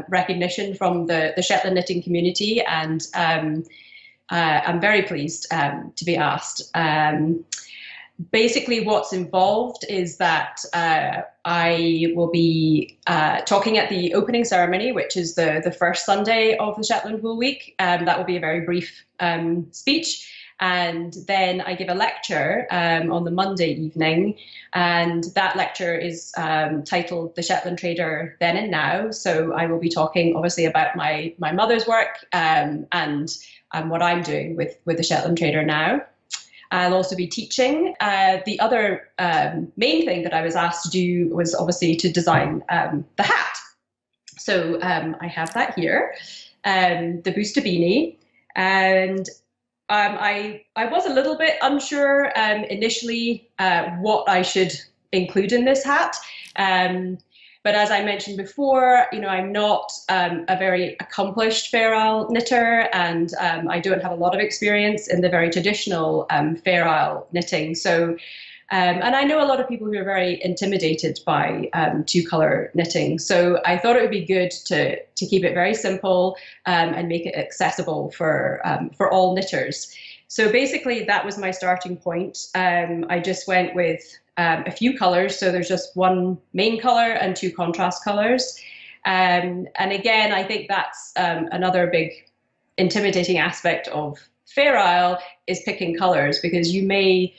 recognition from the Shetland knitting community, and I'm very pleased to be asked. Basically, what's involved is that I will be talking at the opening ceremony, which is the first Sunday of the Shetland Wool Week. That will be a very brief speech. And then I give a lecture on the Monday evening, and that lecture is titled The Shetland Trader Then and Now. So I will be talking obviously about my mother's work and what I'm doing with the Shetland Trader now. I'll also be teaching. The other main thing that I was asked to do was obviously to design the hat. So I have that here, the Booster Beanie, and I was a little bit unsure initially what I should include in this hat. But as I mentioned before, I'm not a very accomplished feral knitter, and I don't have a lot of experience in the very traditional feral knitting. So, and I know a lot of people who are very intimidated by two-colour knitting. So I thought it would be good to keep it very simple and make it accessible for all knitters. So basically, that was my starting point. I just went with a few colours. So there's just one main colour and two contrast colours. And again, I think that's another big intimidating aspect of feral is picking colours, because you may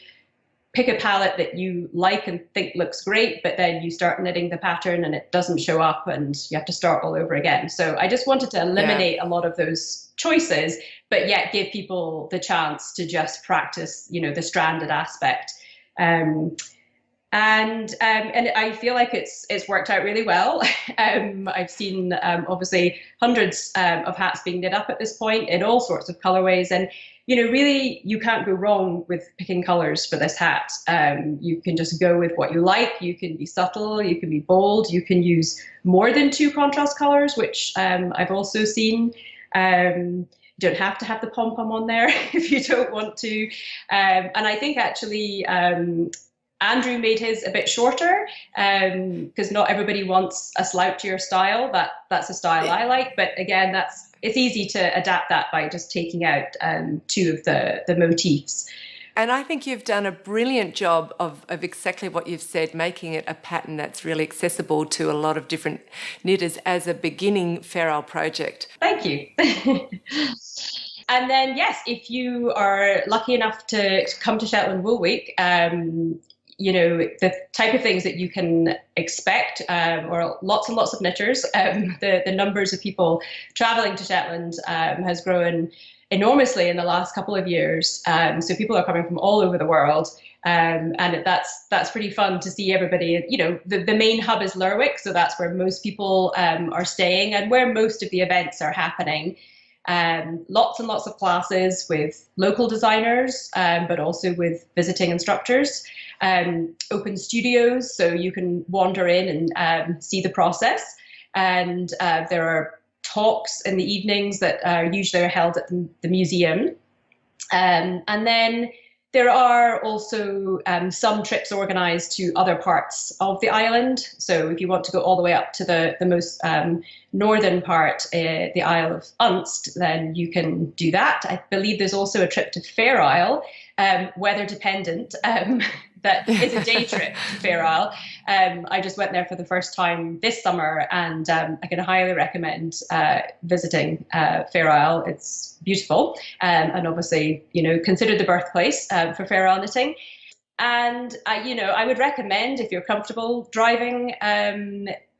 pick a palette that you like and think looks great, but then you start knitting the pattern and it doesn't show up and you have to start all over again. So I just wanted to eliminate a lot of those choices, but yet give people the chance to just practice, the stranded aspect. And I feel like it's worked out really well. I've seen obviously hundreds of hats being knit up at this point in all sorts of colorways, and really you can't go wrong with picking colors for this hat. You can just go with what you like. You can be subtle, you can be bold, you can use more than two contrast colors, which I've also seen. You don't have to have the pom-pom on there if you don't want to. And I think actually Andrew made his a bit shorter because not everybody wants a slouchier style. That's a style I like, but again, it's easy to adapt that by just taking out two of the motifs. And I think you've done a brilliant job of exactly what you've said, making it a pattern that's really accessible to a lot of different knitters as a beginning feral project. Thank you. And then, yes, if you are lucky enough to come to Shetland Wool Week, the type of things that you can expect, or lots and lots of knitters. The numbers of people traveling to Shetland has grown enormously in the last couple of years. So people are coming from all over the world. And that's pretty fun to see everybody. The main hub is Lerwick, so that's where most people are staying and where most of the events are happening. Lots and lots of classes with local designers, but also with visiting instructors. Open studios, so you can wander in and see the process. And there are talks in the evenings that are usually held at the museum. And then there are also some trips organised to other parts of the island. So if you want to go all the way up to the most northern part, the Isle of Unst, then you can do that. I believe there's also a trip to Fair Isle, weather dependent, that is a day trip to Fair Isle. I just went there for the first time this summer, and I can highly recommend visiting Fair Isle. It's beautiful, and obviously, considered the birthplace for Fair Isle knitting. And I would recommend, if you're comfortable driving,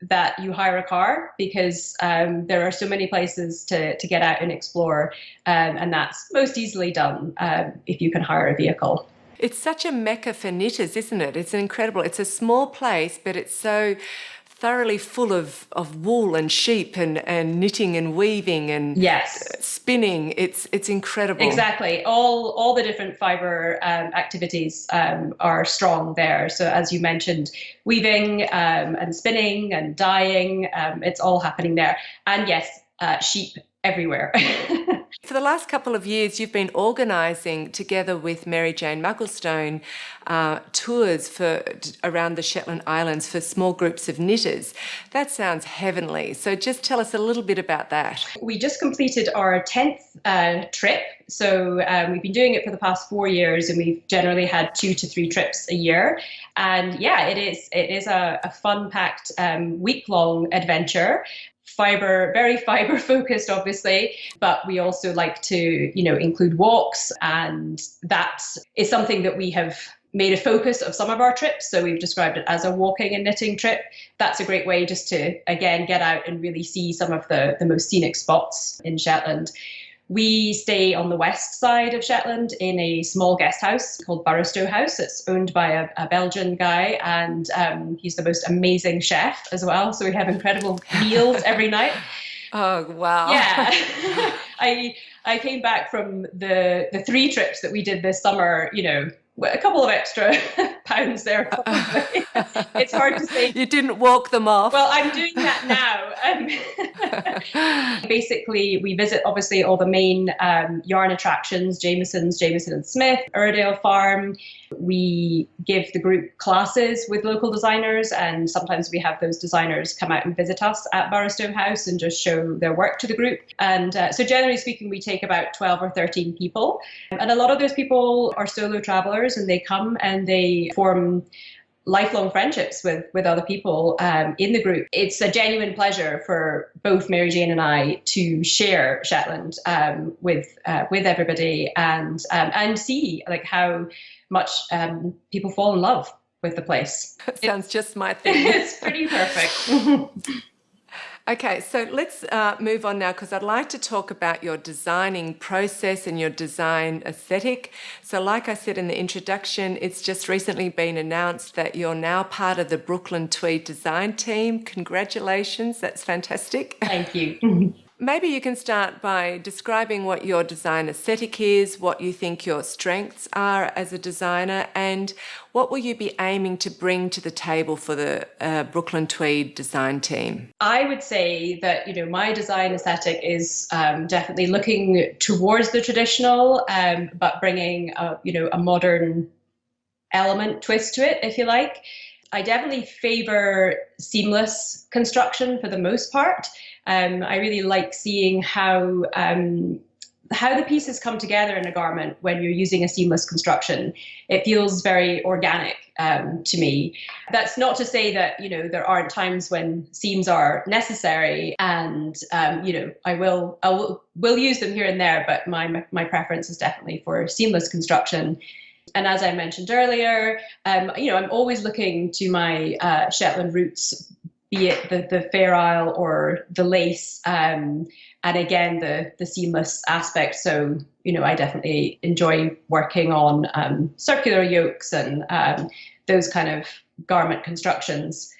that you hire a car, because there are so many places to get out and explore, and that's most easily done if you can hire a vehicle. It's such a mecca for knitters, isn't it? It's incredible. It's a small place, but it's so thoroughly full of wool and sheep and knitting and weaving and spinning. It's incredible. Exactly. All the different fibre activities are strong there. So as you mentioned, weaving and spinning and dyeing, it's all happening there. And yes, sheep everywhere. For the last couple of years, you've been organising together with Mary Jane Mugglestone tours around the Shetland Islands for small groups of knitters. That sounds heavenly. So just tell us a little bit about that. We just completed our 10th trip. So we've been doing it for the past 4 years, and we've generally had 2 to 3 trips a year. And yeah, it is a fun-packed week-long adventure. Very fibre focused, obviously, but we also like to, include walks, and that is something that we have made a focus of some of our trips. So we've described it as a walking and knitting trip. That's a great way just to, again, get out and really see some of the most scenic spots in Shetland. We stay on the west side of Shetland in a small guest house called Barrow House. It's owned by a Belgian guy, and he's the most amazing chef as well. So we have incredible meals every night. Oh, wow. Yeah. I came back from the 3 trips that we did this summer, a couple of extra pounds there, probably. It's hard to say. You didn't walk them off. Well, I'm doing that now. Basically, we visit, obviously, all the main yarn attractions, Jameson and Smith, Iredale Farm. We give the group classes with local designers, and sometimes we have those designers come out and visit us at Barrow House and just show their work to the group. And so generally speaking, we take about 12 or 13 people. And a lot of those people are solo travelers, and they come and they form lifelong friendships with other people in the group. It's a genuine pleasure for both Mary Jane and I to share Shetland with everybody and see like how much people fall in love with the place. Sounds just my thing. It's pretty perfect. Okay, so let's move on now, because I'd like to talk about your designing process and your design aesthetic. So like I said in the introduction, it's just recently been announced that you're now part of the Brooklyn Tweed design team. Congratulations, that's fantastic. Thank you. Maybe you can start by describing what your design aesthetic is, what you think your strengths are as a designer, and what will you be aiming to bring to the table for the Brooklyn Tweed design team? I would say that, my design aesthetic is definitely looking towards the traditional, but bringing a modern element twist to it, if you like. I definitely favor seamless construction for the most part. I really like seeing how the pieces come together in a garment when you're using a seamless construction. It feels very organic to me. That's not to say that, there aren't times when seams are necessary, and I will use them here and there, but my preference is definitely for seamless construction. And as I mentioned earlier, I'm always looking to my Shetland roots, be it the Fair Isle or the lace, and again, the seamless aspect. So, I definitely enjoy working on circular yokes and those kind of garment constructions.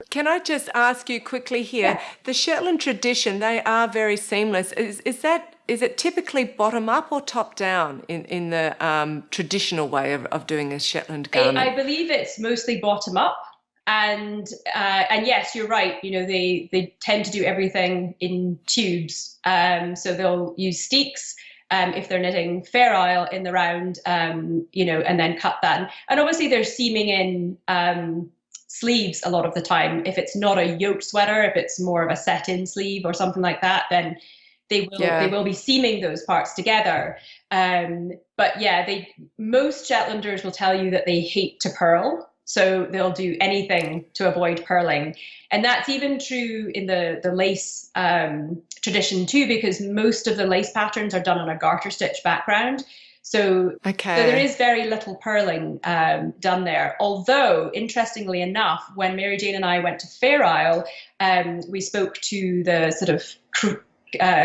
Can I just ask you quickly here, Yeah. The Shetland tradition, they are very seamless. Is it typically bottom up or top down in the traditional way of doing a Shetland garment? I believe it's mostly bottom up. And yes, you're right. They tend to do everything in tubes. So they'll use steeks if they're knitting Fair Isle in the round, and then cut that. And obviously they're seaming in sleeves a lot of the time. If it's not a yoked sweater, if it's more of a set-in sleeve or something like that, then they will be seaming those parts together. But yeah, most Shetlanders will tell you that they hate to purl. So they'll do anything to avoid purling. And that's even true in the lace tradition too, because most of the lace patterns are done on a garter stitch background. So there is very little purling done there. Although, interestingly enough, when Mary Jane and I went to Fair Isle, we spoke to the sort of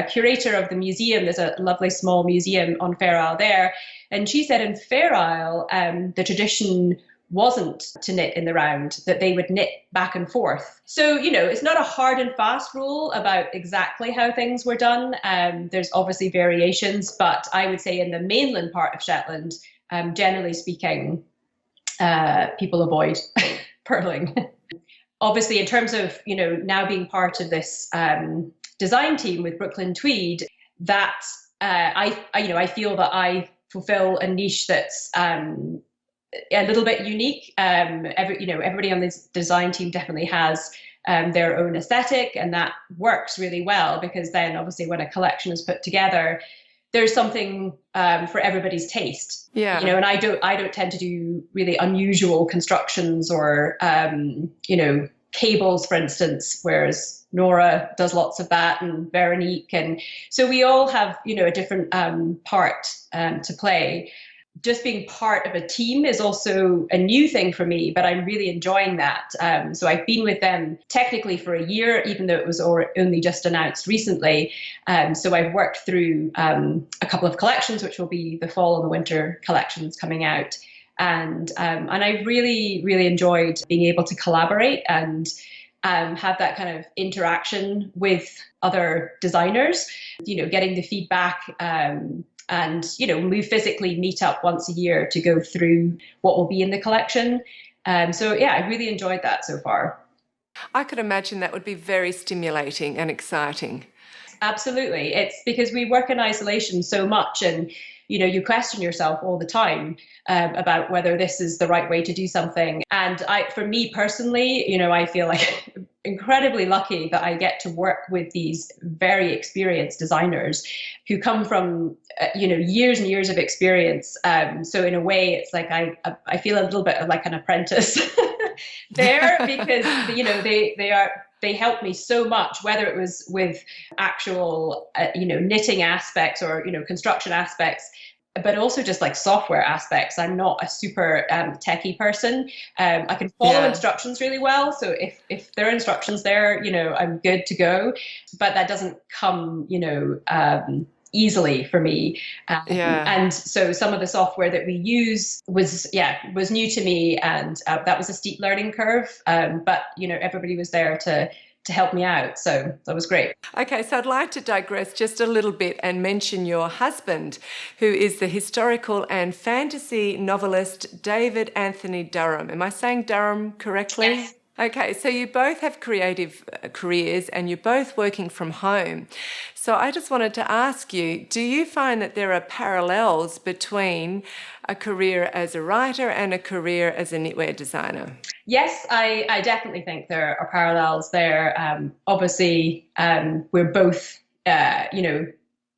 curator of the museum. There's a lovely small museum on Fair Isle there. And she said in Fair Isle, the tradition wasn't to knit in the round, that they would knit back and forth. So, it's not a hard and fast rule about exactly how things were done. There's obviously variations, but I would say in the mainland part of Shetland, generally speaking, people avoid purling. Obviously, in terms of, now being part of this design team with Brooklyn Tweed, that I feel that I fulfill a niche that's a little bit unique. Everybody on this design team definitely has their own aesthetic, and that works really well, because then obviously when a collection is put together, there's something for everybody's taste. Yeah. And I don't tend to do really unusual constructions or cables, for instance, whereas Nora does lots of that, and Veronique, and so we all have a different part to play. Just being part of a team is also a new thing for me, but I'm really enjoying that. So I've been with them technically for a year, even though it was only just announced recently. So I've worked through a couple of collections, which will be the fall and the winter collections coming out. And I really, really enjoyed being able to collaborate and have that kind of interaction with other designers, getting the feedback. And, we physically meet up once a year to go through what will be in the collection. So, yeah, I really enjoyed that so far. I could imagine that would be very stimulating and exciting. Absolutely. It's because we work in isolation so much, and, you question yourself all the time about whether this is the right way to do something. And for me personally, I feel like incredibly lucky that I get to work with these very experienced designers who come from, years and years of experience. So in a way, it's like I feel a little bit like an apprentice there, because, they helped me so much, whether it was with actual, knitting aspects or, construction aspects, but also just like software aspects. I'm not a super techie person. I can follow instructions really well. So if there are instructions there, I'm good to go. But that doesn't come, easily for me. And so some of the software that we use was new to me, and that was a steep learning curve. But everybody was there to help me out, so that was great. Okay, so I'd like to digress just a little bit and mention your husband, who is the historical and fantasy novelist David Anthony Durham. Am I saying Durham correctly? Yes. Okay, so you both have creative careers and you're both working from home. So I just wanted to ask you, do you find that there are parallels between a career as a writer and a career as a knitwear designer? Yes, I definitely think there are parallels there. Obviously, we're both,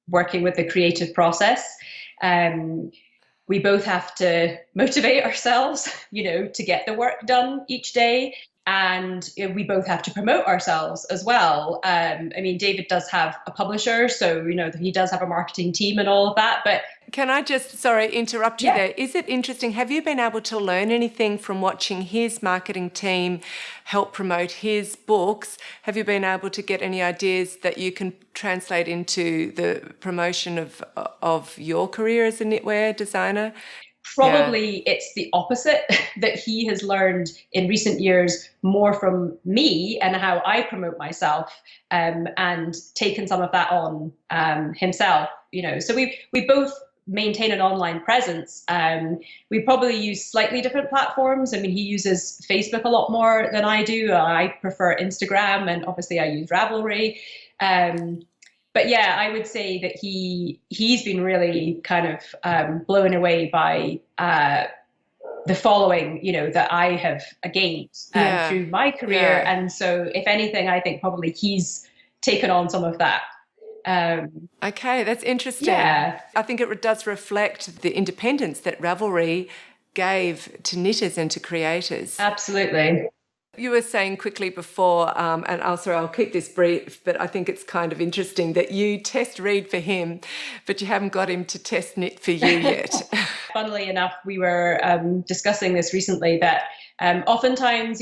working with the creative process. We both have to motivate ourselves, to get the work done each day. And we both have to promote ourselves as well. David does have a publisher, so, he does have a marketing team and all of that. But can I just, interrupt you there? Is it interesting? Have you been able to learn anything from watching his marketing team help promote his books? Have you been able to get any ideas that you can translate into the promotion of your career as a knitwear designer? Probably it's the opposite, that he has learned in recent years more from me and how I promote myself, and taken some of that on himself. So we both maintain an online presence. We probably use slightly different platforms. He uses Facebook a lot more than I do. I prefer Instagram, and obviously I use Ravelry. But yeah, I would say that he's been really kind of blown away by the following, that I have gained through my career. And so if anything, I think probably he's taken on some of that Okay, that's interesting. Yeah. I think it does reflect the independence that Ravelry gave to knitters and to creators. Absolutely. You were saying quickly before, and I'll keep this brief, but I think it's kind of interesting that you test read for him, but you haven't got him to test knit for you yet. Funnily enough, we were discussing this recently, that oftentimes,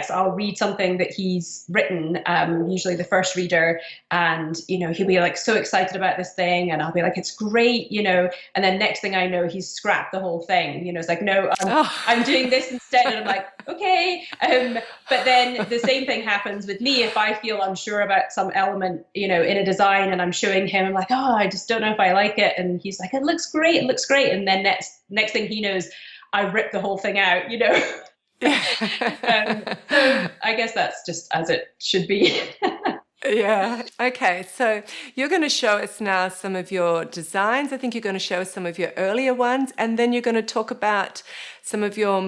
I'll read something that he's written, usually the first reader, and, he'll be like so excited about this thing, and I'll be like, it's great, and then next thing I know, he's scrapped the whole thing. It's like, no, I'm doing this instead. And I'm like, okay. But then the same thing happens with me. If I feel unsure about some element, in a design, and I'm showing him, I'm like, oh, I just don't know if I like it. And he's like, it looks great. And then next thing he knows, I rip the whole thing out, So I guess that's just as it should be. Yeah. Okay. So you're going to show us now some of your designs. I think you're going to show us some of your earlier ones, and then you're going to talk about some of your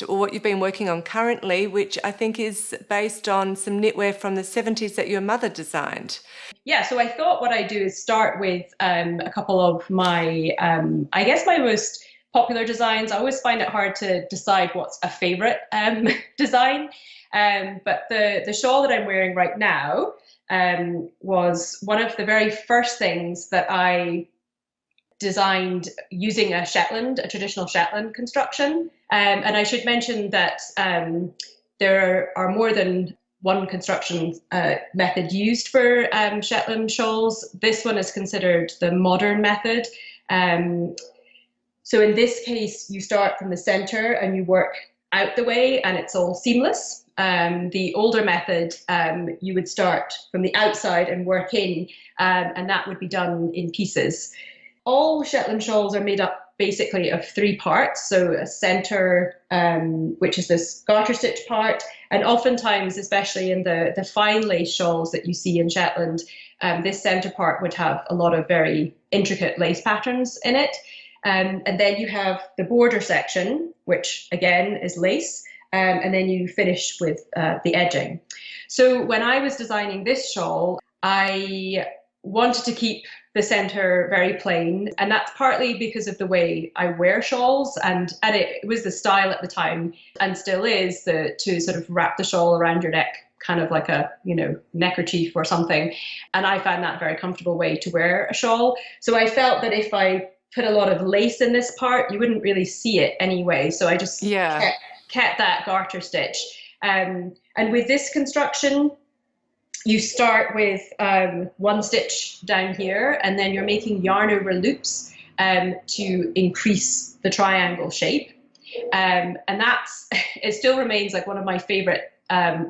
what you've been working on currently, which I think is based on some knitwear from the 70s that your mother designed. Yeah. So I thought what I'd do is start with a couple of my, my most popular designs. I always find it hard to decide what's a favorite design. But the shawl that I'm wearing right now was one of the very first things that I designed using a traditional Shetland construction. And I should mention that there are more than one construction method used for Shetland shawls. This one is considered the modern method. So in this case, you start from the center and you work out the way, and it's all seamless. The older method, you would start from the outside and work in, and that would be done in pieces. All Shetland shawls are made up basically of 3 parts. So a center, which is this garter stitch part, and oftentimes, especially in the fine lace shawls that you see in Shetland, this center part would have a lot of very intricate lace patterns in it. And then you have the border section, which again is lace, and then you finish with the edging. So when I was designing this shawl, I wanted to keep the center very plain, and that's partly because of the way I wear shawls, and it was the style at the time, and still is, to sort of wrap the shawl around your neck, kind of like a neckerchief or something. And I found that a very comfortable way to wear a shawl. So I felt that if I put a lot of lace in this part, you wouldn't really see it anyway. So I just kept that garter stitch. And with this construction, you start with 1 stitch down here, and then you're making yarn over loops to increase the triangle shape. And it still remains like one of my favorite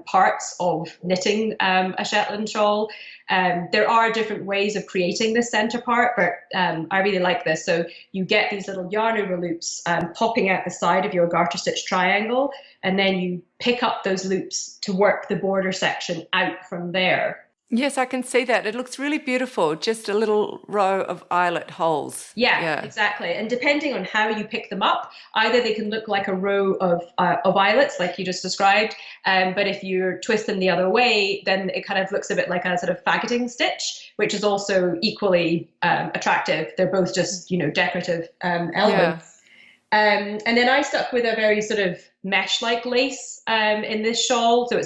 parts of knitting a Shetland shawl. There are different ways of creating this center part, but I really like this. So you get these little yarn over loops popping out the side of your garter stitch triangle, and then you pick up those loops to work the border section out from there. Yes, I can see that. It looks really beautiful, just a little row of eyelet holes. Yeah, exactly. And depending on how you pick them up, either they can look like a row of eyelets, like you just described, but if you twist them the other way, then it kind of looks a bit like a sort of faggoting stitch, which is also equally attractive. They're both just, decorative elements. And then I stuck with a very sort of mesh-like lace in this shawl. So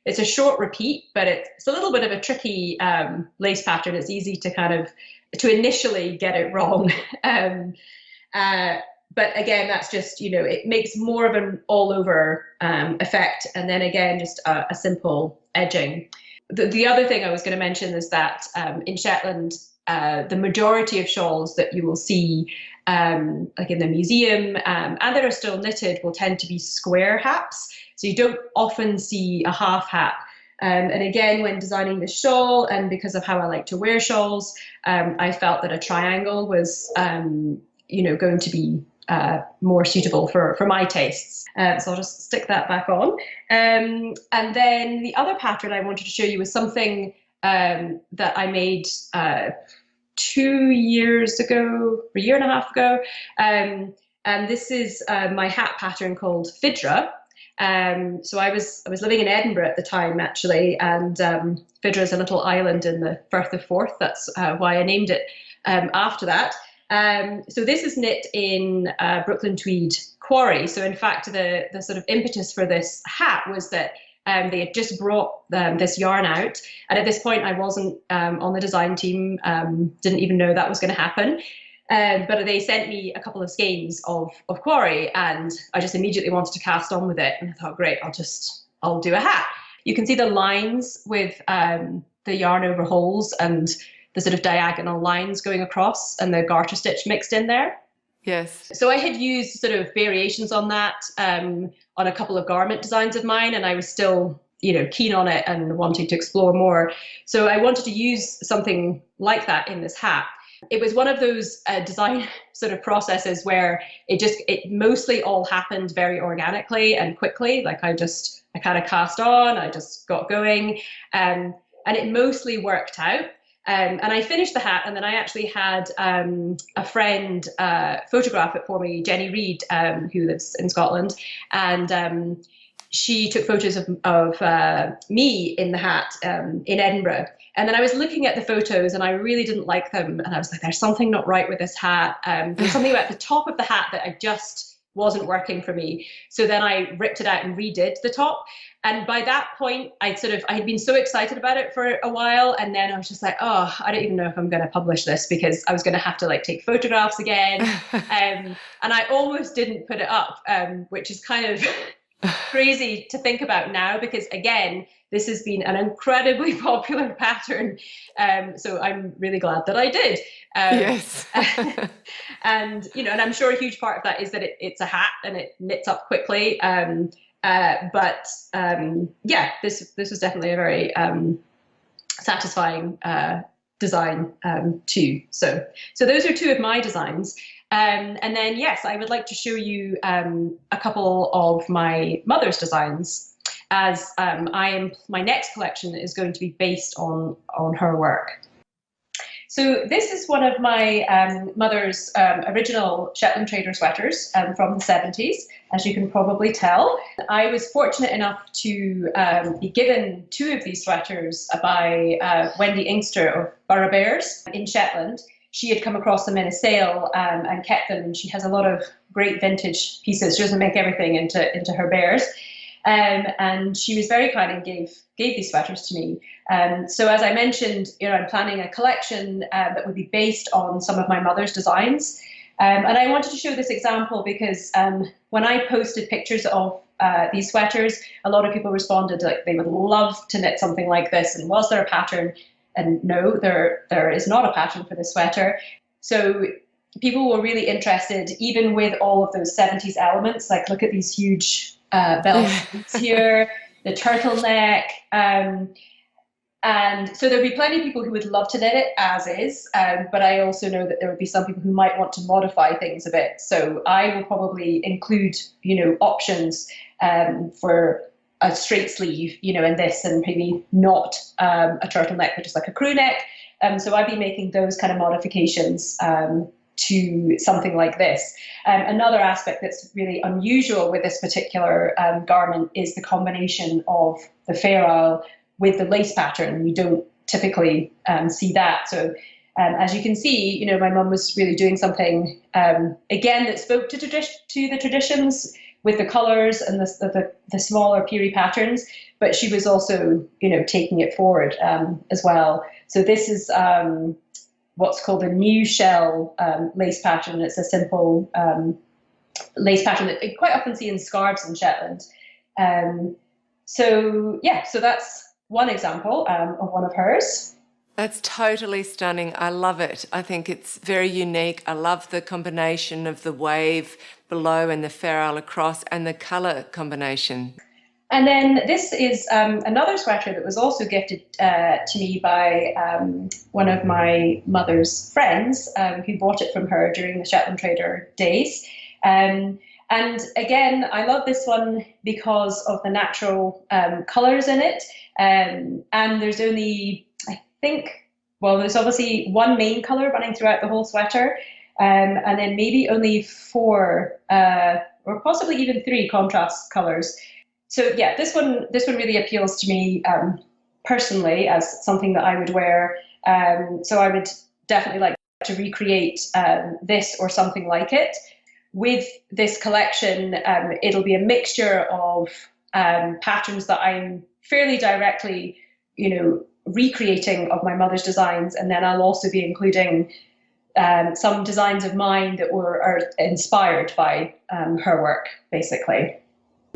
it's a short repeat, but it's a little bit of a tricky lace pattern. It's easy to initially get it wrong. But again, that's just, it makes more of an all over effect. And then again, just a simple edging. The other thing I was going to mention is that in Shetland, the majority of shawls that you will see like in the museum and that are still knitted will tend to be square haps. So you don't often see a half hap. And again, when designing the shawl, and because of how I like to wear shawls, I felt that a triangle was, going to be more suitable for my tastes. So I'll just stick that back on. And then the other pattern I wanted to show you was something that I made 2 years ago, a year and a half ago. And this is my hat pattern called Fidra. So I was living in Edinburgh at the time, actually, and Fidra is a little island in the Firth of Forth. That's why I named it after that. So this is knit in Brooklyn Tweed Quarry. So in fact, the sort of impetus for this hat was that they had just brought this yarn out, and at this point I wasn't on the design team, didn't even know that was going to happen. But they sent me a couple of skeins of Quarry, and I just immediately wanted to cast on with it. And I thought, great, I'll do a hat. You can see the lines with the yarn over holes and the sort of diagonal lines going across, and the garter stitch mixed in there. Yes. So I had used sort of variations on that on a couple of garment designs of mine, and I was still, keen on it and wanting to explore more. So I wanted to use something like that in this hat. It was one of those design sort of processes where it mostly all happened very organically and quickly. Like I kind of cast on, I just got going, and it mostly worked out. And I finished the hat, and then I actually had a friend photograph it for me, Jenny Reid, who lives in Scotland, and she took photos of me in the hat in Edinburgh. And then I was looking at the photos, and I really didn't like them. And I was like, there's something not right with this hat. There's something about the top of the hat that I just wasn't working for me. So then I ripped it out and redid the top. And by that point, I had been so excited about it for a while. And then I was just like, oh, I don't even know if I'm going to publish this, because I was going to have to take photographs again. And I almost didn't put it up, which is kind of crazy to think about now, because again, this has been an incredibly popular pattern. So I'm really glad that I did. Yes. And I'm sure a huge part of that is that it's a hat and it knits up quickly. But this was definitely a very satisfying design too. So those are two of my designs. And then, yes, I would like to show you a couple of my mother's designs, as my next collection is going to be based on her work. So this is one of my mother's original Shetland trader sweaters from the 70s, as you can probably tell. I was fortunate enough to be given two of these sweaters by Wendy Inkster of Burra Bears in Shetland. She had come across them in a sale and kept them, and she has a lot of great vintage pieces. She doesn't make everything into her bears. And she was very kind and gave these sweaters to me. So as I mentioned, I'm planning a collection that would be based on some of my mother's designs. And I wanted to show this example because when I posted pictures of these sweaters, a lot of people responded like they would love to knit something like this. And was there a pattern? And no, there is not a pattern for this sweater. So people were really interested, even with all of those 70s elements. Like, look at these huge belts here, the turtleneck. And so there'd be plenty of people who would love to knit it as is, but I also know that there would be some people who might want to modify things a bit. So I will probably include, options for a straight sleeve, in this, and maybe not a turtleneck, but just like a crew neck. So I'd be making those kind of modifications to something like this. Another aspect that's really unusual with this particular garment is the combination of the Fair Isle with the lace pattern. You don't typically see that. So as you can see, my mum was really doing something, again, that spoke to the traditions with the colours and the smaller Piri patterns, but she was also, taking it forward as well. So this is what's called a new shell lace pattern. It's a simple lace pattern that you quite often see in scarves in Shetland. So that's one example of one of hers. That's totally stunning. I love it. I think it's very unique. I love the combination of the wave below and the Fair Isle across, and the colour combination. And then this is another sweater that was also gifted to me by one of my mother's friends who bought it from her during the Shetland Trader days. And again, I love this one because of the natural colours in it. And there's only, there's obviously one main colour running throughout the whole sweater. And then maybe only 4 or possibly even 3 contrast colours. So yeah, this one really appeals to me personally as something that I would wear. So I would definitely like to recreate this or something like it. With this collection, it'll be a mixture of patterns that I'm fairly directly, recreating of my mother's designs, and then I'll also be including some designs of mine that are inspired by her work, basically.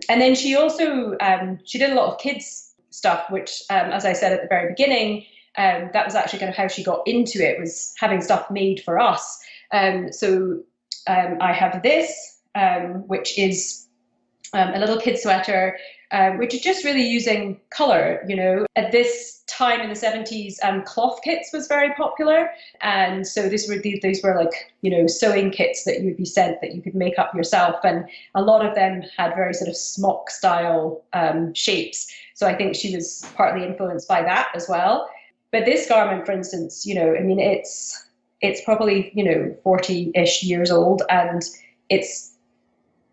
And then she also she did a lot of kids stuff, which, as I said at the very beginning, that was actually kind of how she got into it, was having stuff made for us. So I have this, which is a little kid sweater, which is just really using color. At this time in the 70s, cloth kits was very popular, and so these were like sewing kits that you would be sent that you could make up yourself, and a lot of them had very sort of smock style shapes. So I think she was partly influenced by that as well. But this garment, for instance, it's probably 40-ish years old, and it's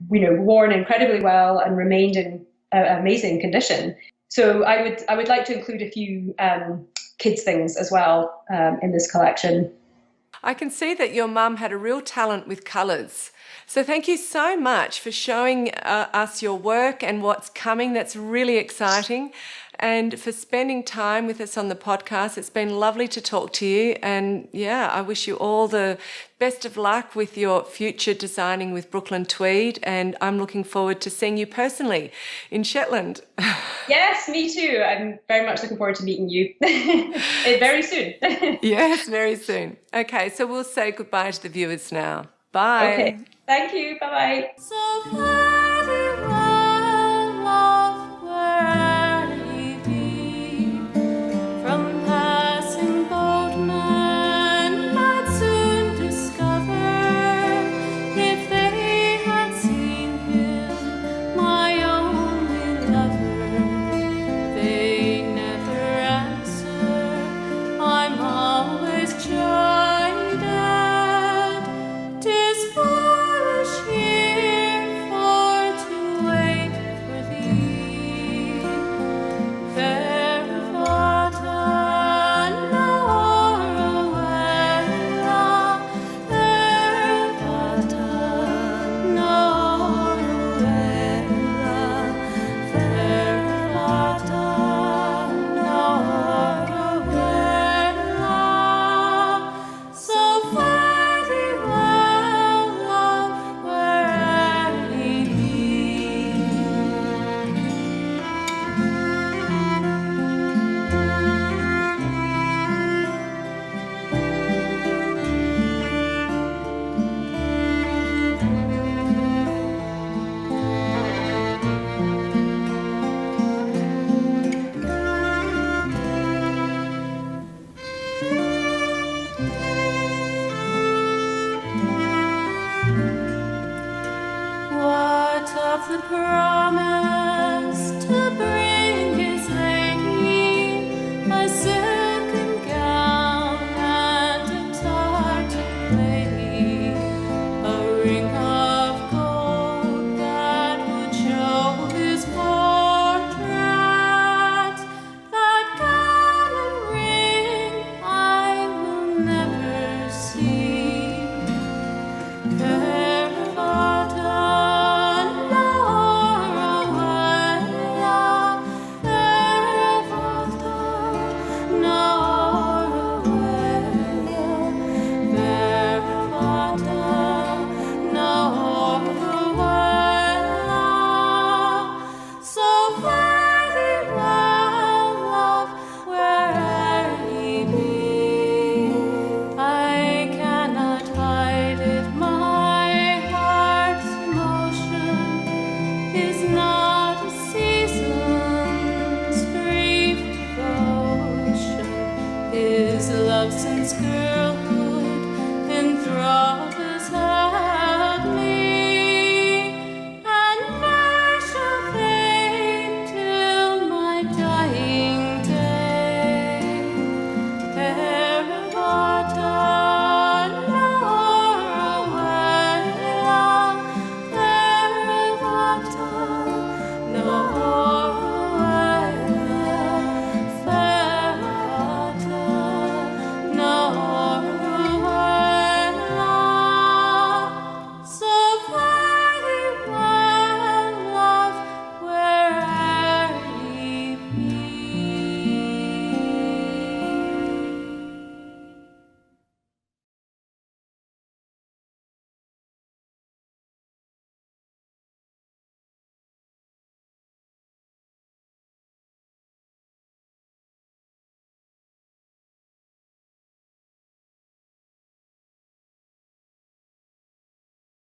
worn incredibly well and remained in amazing condition. So I would like to include a few kids things as well in this collection. I can see that your mum had a real talent with colours. So thank you so much for showing us your work and what's coming. That's really exciting. And for spending time with us on the podcast. It's been lovely to talk to you. And yeah, I wish you all the best of luck with your future designing with Brooklyn Tweed. And I'm looking forward to seeing you personally in Shetland. Yes, me too. I'm very much looking forward to meeting you very soon. Yes, very soon. Okay, so we'll say goodbye to the viewers now. Bye. Okay, thank you. Bye-bye. So fare thee well, love, where'er ye be. From passing boatmen might soon discover, if they had seen him, my only lover. They never answer, I'm always chided. 'Tis foolish here for to wait for thee. Fair Vata, nor Vela, fair Vata, nor Vela, fair Vata, nor Vela. So fare thee well, love, where'er ye be. What of the